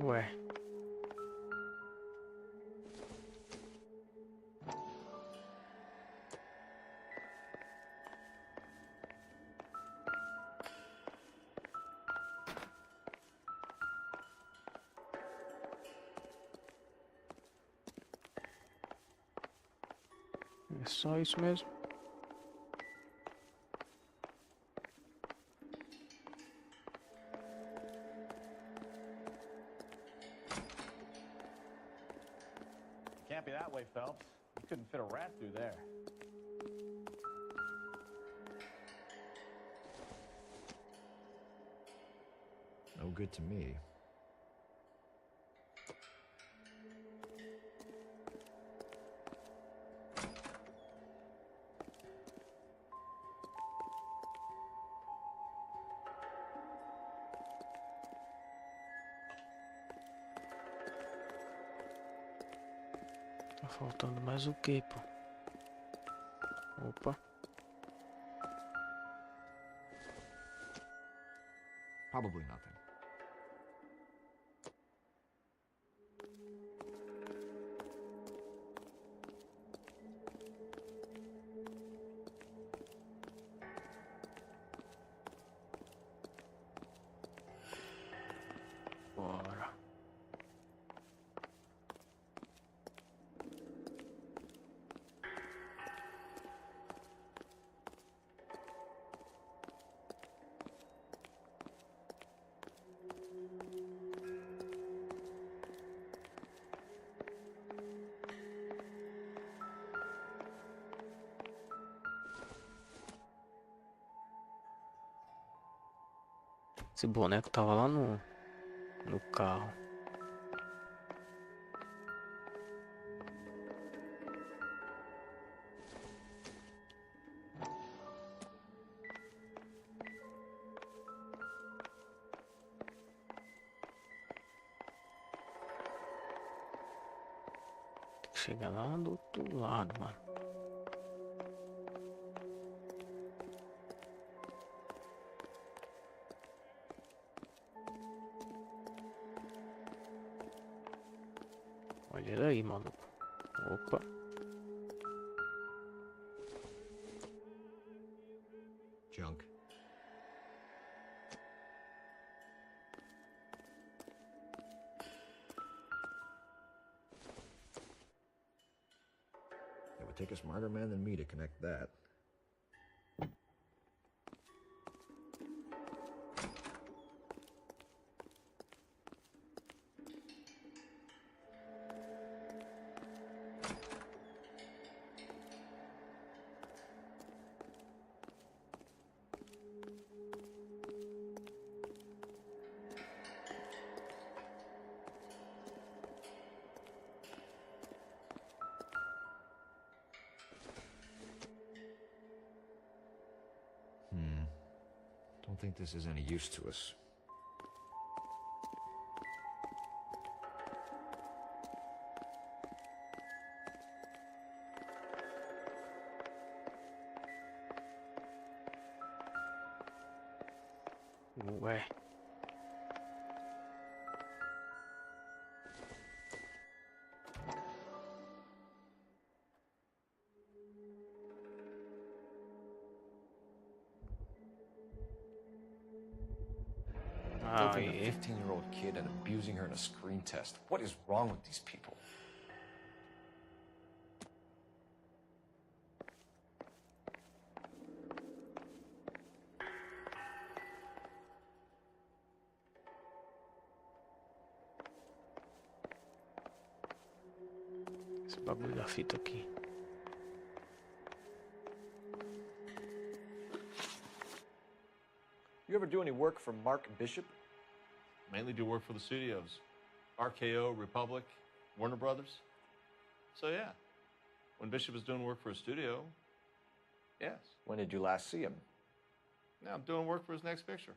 Ué. É só isso mesmo? Can't be that way, Phelps. You couldn't fit a rat through there. No good to me. Tá faltando mais o que, pô? Opa. Probably nothing. Bora. Esse boneco tava lá no carro. Tem que chegar lá do outro lado, mano. Olha ele aí, maluco. Opa. Junk. It'd take a smarter man than me to connect that. Don't think this is any use to us. Ué. Doping a 15-year-old kid and abusing her in a screen test. What is wrong with these people? Esse bagulho da fita aqui. You ever do any work for Mark Bishop? Mainly do work for the studios. RKO, Republic, Warner Brothers. So yeah, when Bishop is doing work for a studio, yes. When did you last see him? Now I'm doing work for his next picture.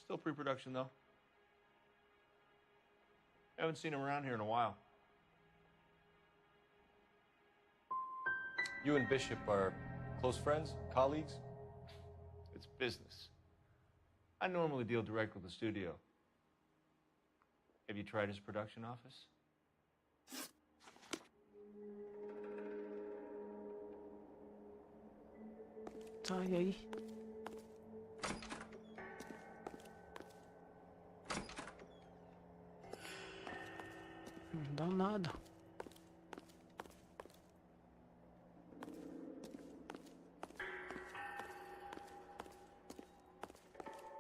Still pre-production though. Haven't seen him around here in a while. You and Bishop are close friends, colleagues? It's business. I normally deal direct with the studio. Have you tried his production office? Sai aí. Não dá nada.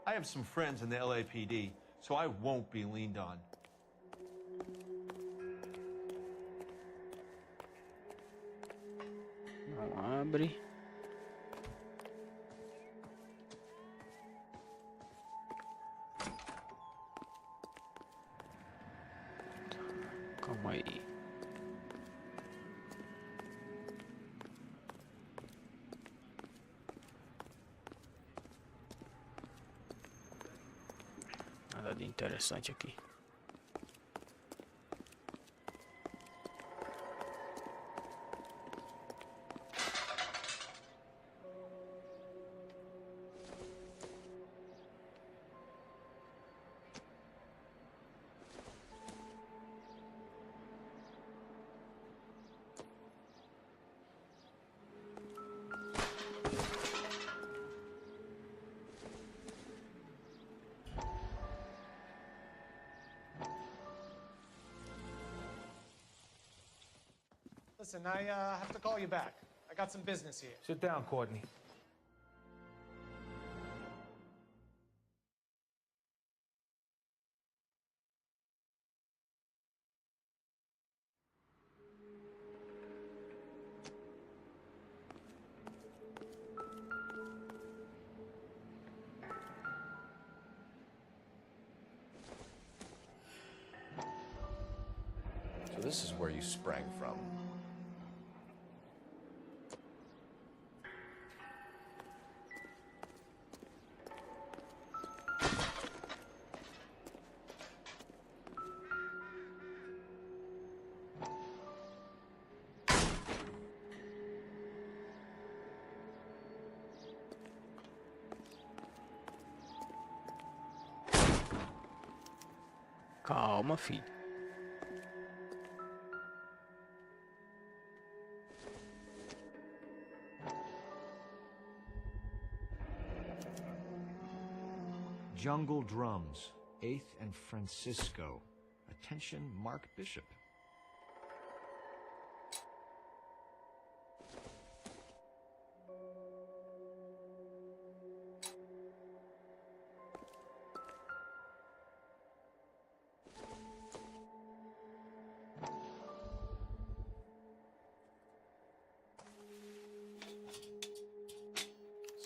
I have some friends in the LAPD, so I won't be leaned on. Não abre. Calma aí. Nada de interessante aqui. Listen, I have to call you back. I got some business here. Sit down, Courtney. So this is where you sprang from. Calma, filho. Jungle Drums, 8th and Francisco. Attention, Mark Bishop.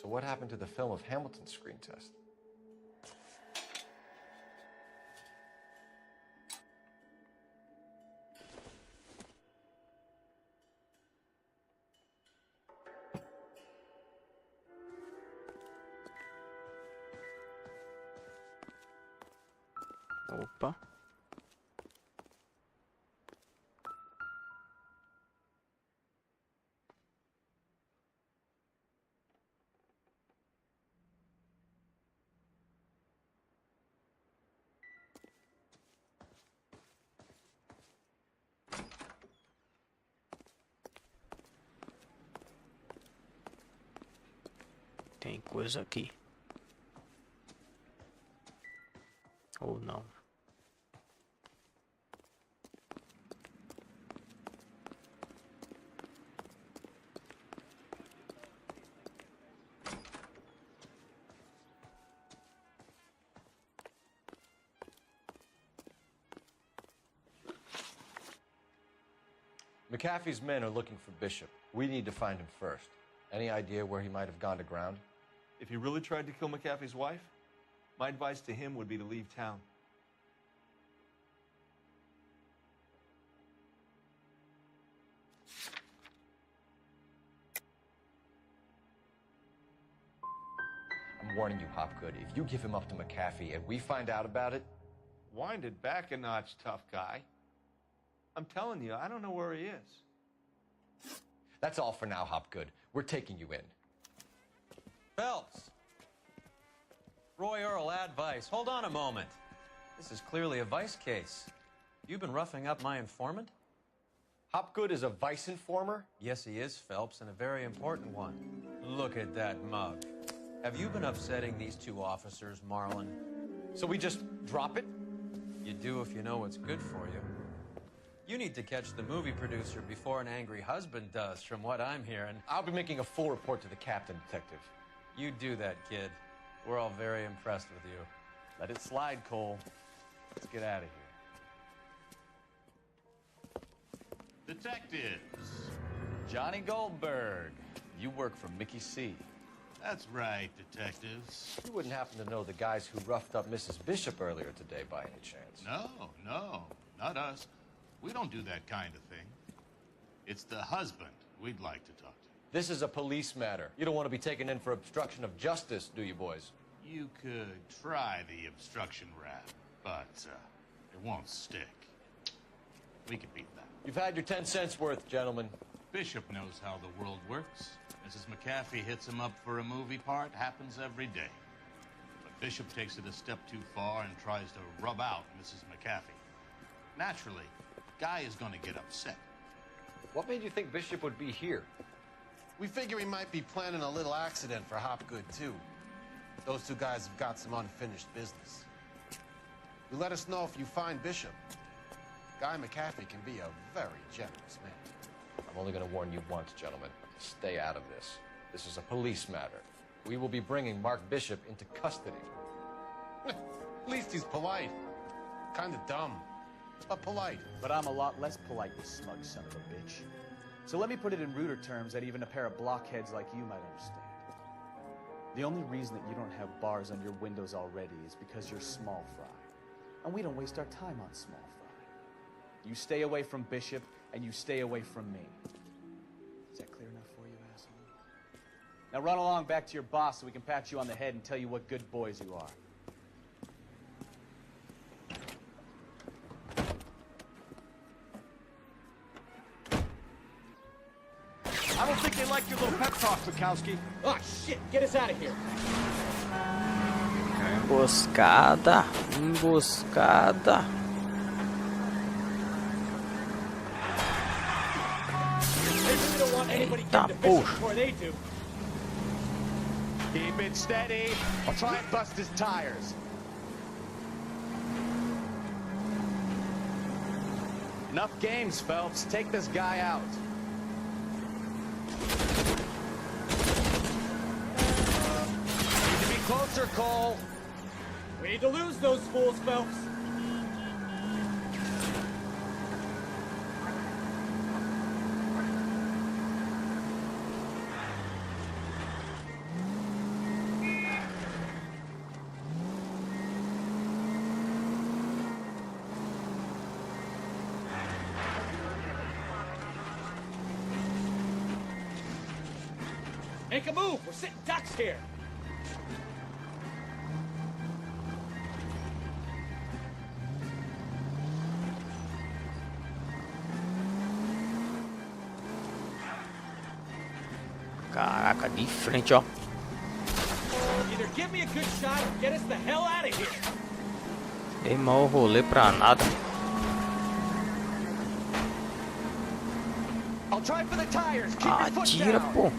So what happened to the film of Hamilton's screen test? Opa. Tem coisa aqui. Ou não. McAfee's men are looking for Bishop. We need to find him first. Any idea where he might have gone to ground? If he really tried to kill McAfee's wife, my advice to him would be to leave town. I'm warning you, Hopgood. If you give him up to McAfee and we find out about it... Wind it back a notch, tough guy. I'm telling you, I don't know where he is. That's all for now, Hopgood. We're taking you in. Phelps! Roy Earl, advice. Hold on a moment. This is clearly a vice case. You've been roughing up my informant? Hopgood is a vice informer? Yes, he is, Phelps, and a very important one. Look at that mug. Have you been upsetting these two officers, Marlon? So we just drop it? You do if you know what's good for you. You need to catch the movie producer before an angry husband does, from what I'm hearing. I'll be making a full report to the captain, Detective. You do that, kid. We're all very impressed with you. Let it slide, Cole. Let's get out of here. Detectives. Johnny Goldberg. You work for Mickey C. That's right, detectives. You wouldn't happen to know the guys who roughed up Mrs. Bishop earlier today by any chance? No, not us. We don't do that kind of thing. It's the husband we'd like to talk to. This is a police matter. You don't want to be taken in for obstruction of justice, do you, boys? You could try the obstruction rap, but it won't stick. We could beat that. You've had your 10 cents worth, gentlemen. Bishop knows how the world works. Mrs. McAfee hits him up for a movie part. Happens every day. But Bishop takes it a step too far and tries to rub out Mrs. McAfee. Naturally, Guy is going to get upset. What made you think Bishop would be here? We figure he might be planning a little accident for Hopgood, too. Those two guys have got some unfinished business. You let us know if you find Bishop. Guy McAfee can be a very generous man. I'm only going to warn you once, gentlemen. Stay out of this. This is a police matter. We will be bringing Mark Bishop into custody. At least he's polite. Kind of dumb, but polite. But I'm a lot less polite, you smug son of a bitch. So let me put it in ruder terms that even a pair of blockheads like you might understand. The only reason that you don't have bars on your windows already is because you're small fry. And we don't waste our time on small fry. You stay away from Bishop, and you stay away from me. Is that clear enough for you, asshole? Now run along back to your boss so we can pat you on the head and tell you what good boys you are. I don't think they like your little pep talk, Bukowski. Oh, shit! Get us out of here! Emboscada. Emboscada. Eita, poxa. Keep it steady. I'll try and bust his tires. Enough games, Phelps. Take this guy out. Need to be closer, Cole. We need to lose those fools, Phelps. Make a move. We're sitting ducks here. Caraca, de frente, ó. Either give me a good shot or get us the hell out of here. Dei mau rolê pra nada. I'll try for the tires. Keep your foot Atira, down. pô.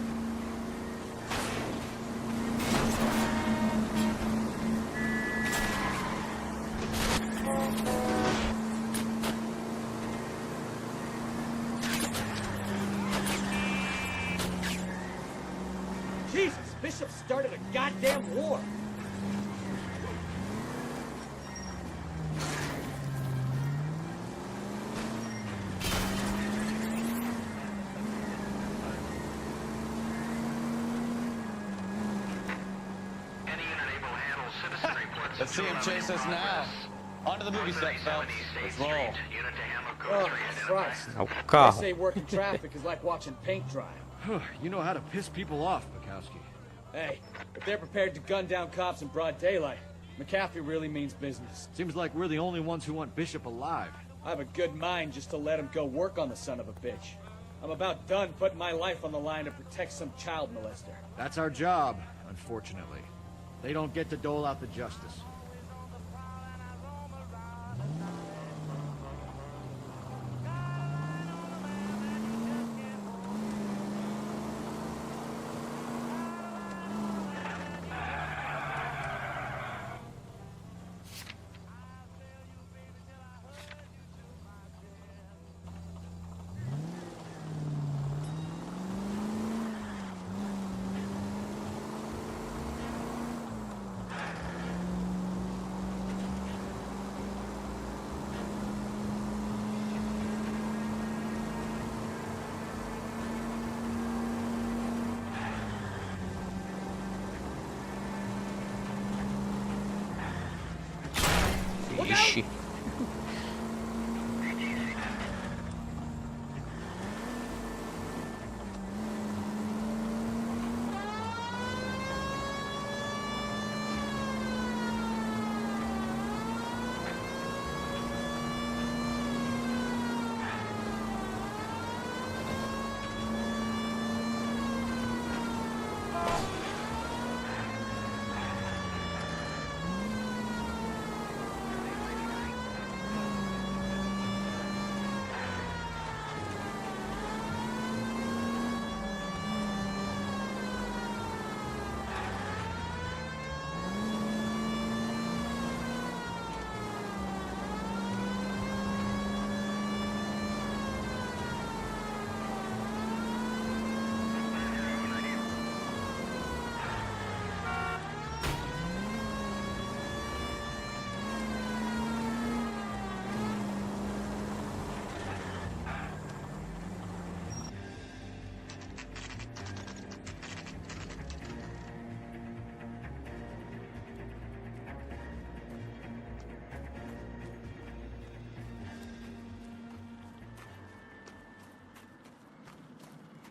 Jesus, Bishop started a goddamn war. Let's see him chase us now. On to the movie set, Phelps. Let's roll. Oh, Christ. O They carro. say working traffic is like watching paint dry. You know how to piss people off, Bukowski. Hey, if they're prepared to gun down cops in broad daylight, McAfee really means business. Seems like we're the only ones who want Bishop alive. I have a good mind just to let him go work on the son of a bitch. I'm about done putting my life on the line to protect some child molester. That's our job, unfortunately. They don't get to dole out the justice. Ixi.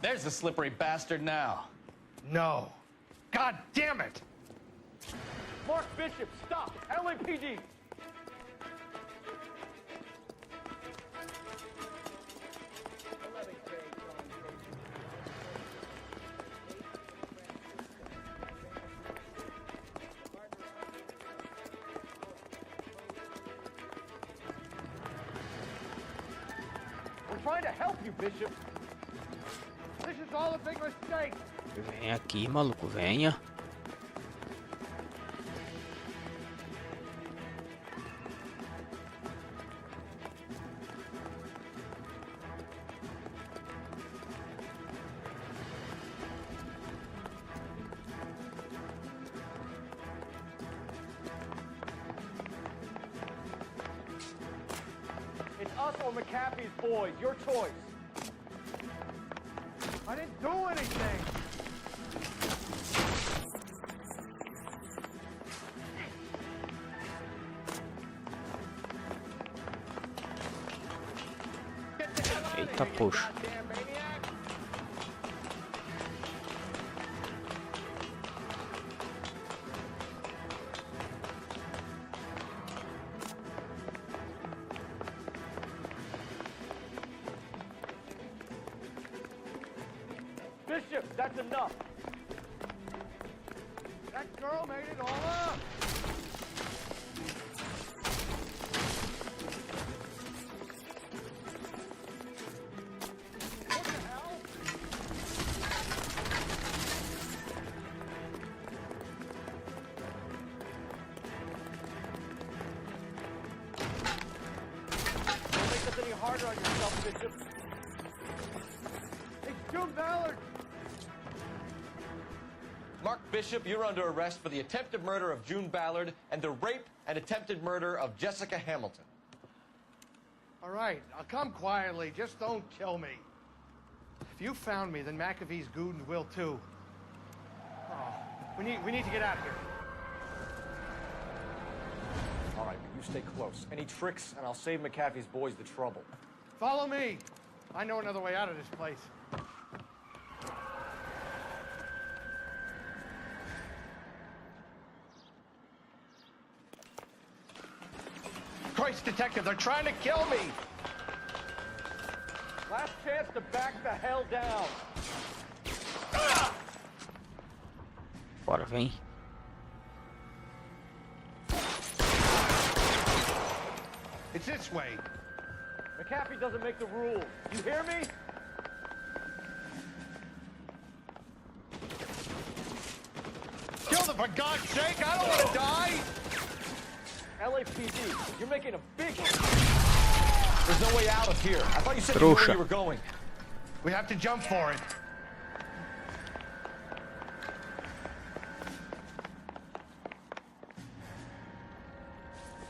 There's the slippery bastard now. No. God damn it! Mark Bishop, stop! LAPD! We're trying to help you, Bishop. This is all a big mistake. Vem aqui, maluco, venha. It's us or McAfee's boys. Your choice. I didn't do anything. Eita, poxa. Bishop, that's enough. That girl made it all up. Don't make this any harder on yourself, Bishop. Hey, June Ballard! Mark Bishop, you're under arrest for the attempted murder of June Ballard and the rape and attempted murder of Jessica Hamilton. All right, I'll come quietly. Just don't kill me. If you found me, then McAfee's Goons will too. Oh, we need to get out of here. All right, but you stay close. Any tricks, and I'll save McAfee's boys the trouble. Follow me. I know another way out of this place. Christ, Detective, they're trying to kill me! Last chance to back the hell down. Bora, vem. It's this way. McAfee doesn't make the rules. You hear me? Kill them, for God's sake! I don't want to die! LAPD, you're making a big... There's no way out of here. I thought you said you knew where you were going. We have to jump for it.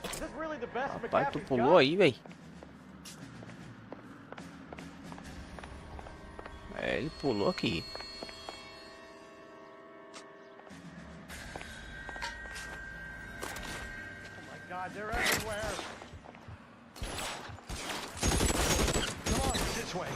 Is this really the best Rapaz, tu McAfee's pulou got? aí, véi. É, ele pulou aqui. Oh my God, they're everywhere. Come on, this way.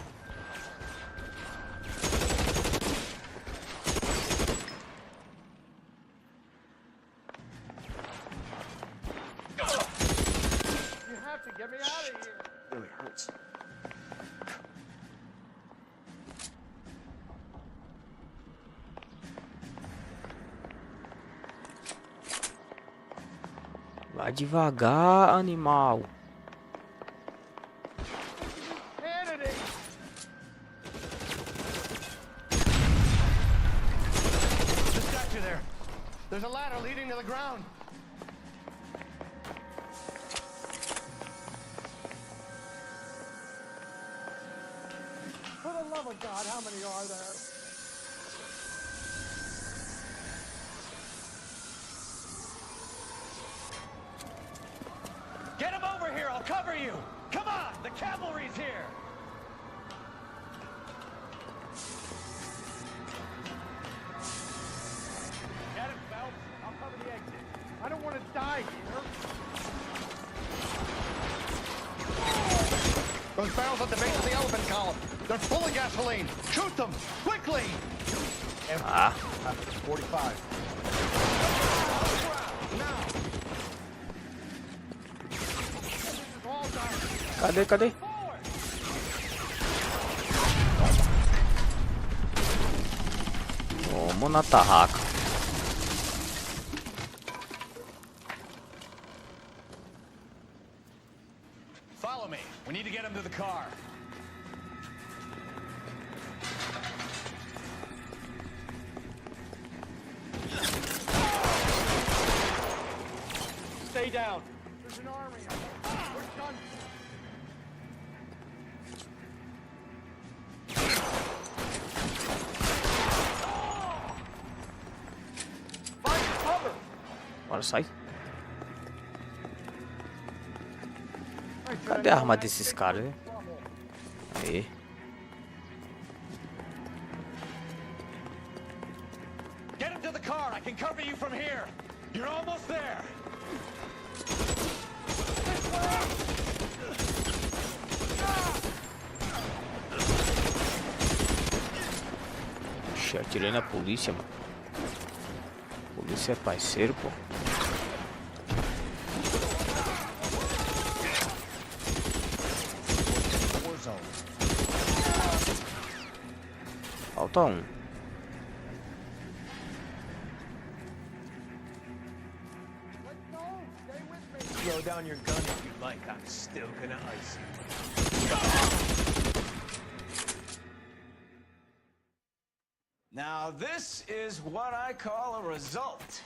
You have to get me out of here. Really hurts. Vai devagar, animal. Kennedy! Just got you there. There's a ladder leading to the ground. For the love of God, how many are there? Get him over here. I'll cover you. Come on. The cavalry's here. Get him, Phelps. I'll cover the exit. I don't want to die here. Those barrels at the base of the elephant column. They're full of gasoline. Shoot them! Quickly! Ah. 45. Cadê, cadê? Vamos na tarraca. Follow me. We need to get him to the car. Stay down. There's an army. We're done. Find cover! Bora, sai. Cadê a arma desses caras, né? Aí. Get him to the car. I can cover you from here. You're almost there. Ixi, atirei na polícia, mano. Polícia é parceiro, pô. falta um. Throw down your gun if you'd like. I'm still gonna ice you. Now, this is what I call a result.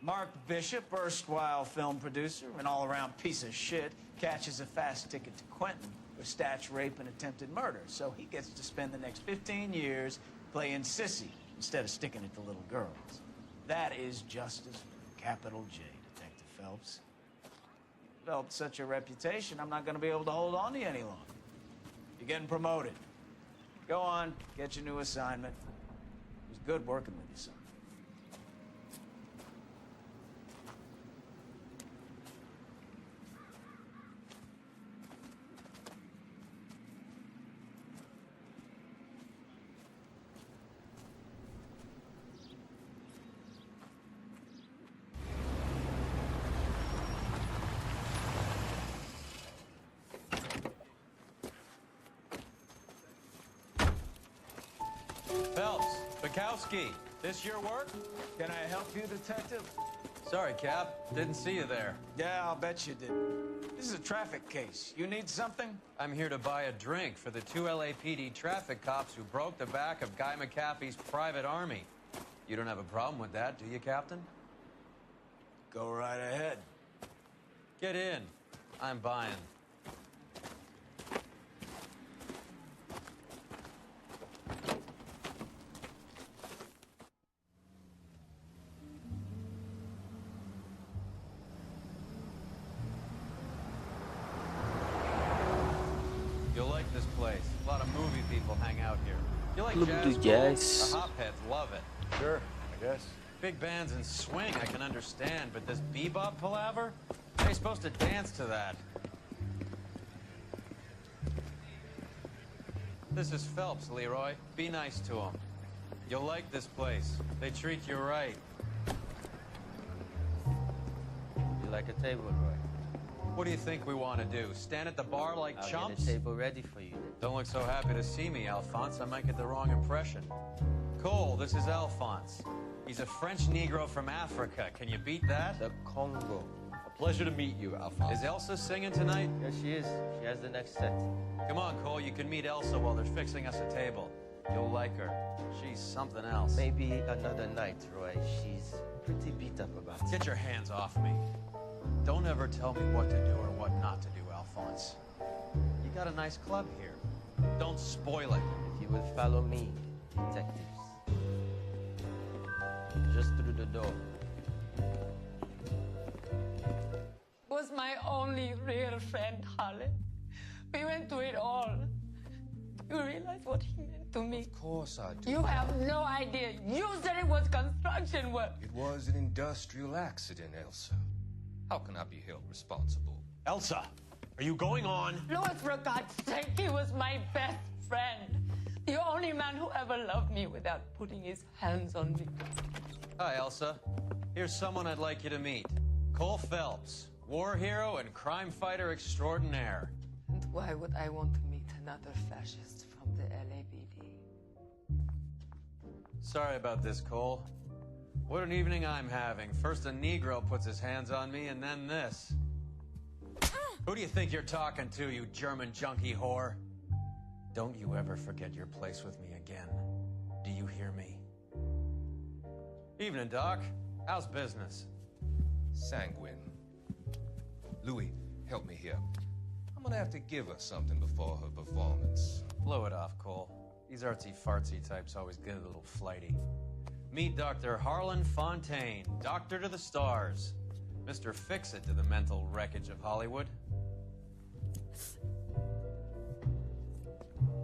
Mark Bishop, erstwhile film producer and all-around piece of shit, catches a fast ticket to Quentin for statutory rape and attempted murder, so he gets to spend the next 15 years playing sissy instead of sticking it to little girls. That is justice for capital J, Detective Phelps. You've developed such a reputation, I'm not going to be able to hold on to you any longer. You're getting promoted. Go on, get your new assignment. It was good working with you, son. Phelps, Bukowski, this your work? Can I help you, Detective? Sorry, Cap. Didn't see you there. Yeah, I'll bet you did. This is a traffic case. You need something? I'm here to buy a drink for the 2 LAPD traffic cops who broke the back of Guy McAfee's private army. You don't have a problem with that, do you, Captain? Go right ahead. Get in. I'm buying. You'll like this place. A lot of movie people hang out here. You like Club jazz? do jazz. The hopheads love it. Sure, I guess. Big bands and swing I can understand, but this bebop palaver? How are you supposed to dance to that? This is Phelps, Leroy. Be nice to him. You'll like this place. They treat you right. You like a table, Roy? What do you think we want to do? Stand at the bar like I'll chumps? get a table ready for you. Don't look so happy to see me, Alphonse. I might get the wrong impression. Cole, this is Alphonse. He's a French Negro from Africa. Can you beat that? The Congo. A pleasure to meet you, Alphonse. Is Elsa singing tonight? Yes, she is. She has the next set. Come on, Cole. You can meet Elsa while they're fixing us a table. You'll like her. She's something else. Maybe another night, Roy. She's pretty beat up about it. Get your hands off me. Don't ever tell me what to do or what not to do, Alphonse. You got a nice club here. Don't spoil it. If you will follow me, detectives. Just through the door. Was my only real friend, Harlan. We went through it all. You realize what he meant to me? Of course I do. You have no idea. You said it was construction work. It was an industrial accident, Elsa. How can I be held responsible? Elsa, are you going on? Louis, for God's sake, he was my best friend. The only man who ever loved me without putting his hands on me. Hi, Elsa. Here's someone I'd like you to meet. Cole Phelps, war hero and crime fighter extraordinaire. And why would I want to meet another fascist from the LAPD? Sorry about this, Cole. What an evening I'm having. First a Negro puts his hands on me, and then this. Who do you think you're talking to, you German junkie whore? Don't you ever forget your place with me again. Do you hear me? Evening, Doc. How's business? Sanguine. Louis, help me here. I'm gonna have to give her something before her performance. Blow it off, Cole. These artsy-fartsy types always get a little flighty. Meet Dr. Harlan Fontaine, doctor to the stars. Mr. Fix-It to the mental wreckage of Hollywood.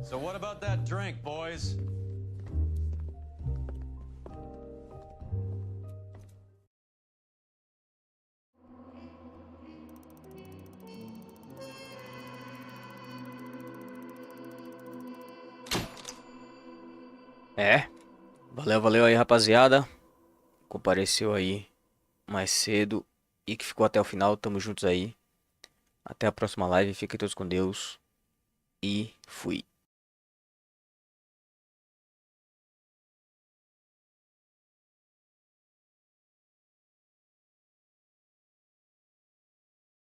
So what about that drink, boys? Valeu aí, rapaziada. Compareceu aí mais cedo e que ficou até o final. Tamo juntos aí. Até a próxima live. Fiquem todos com Deus. E fui.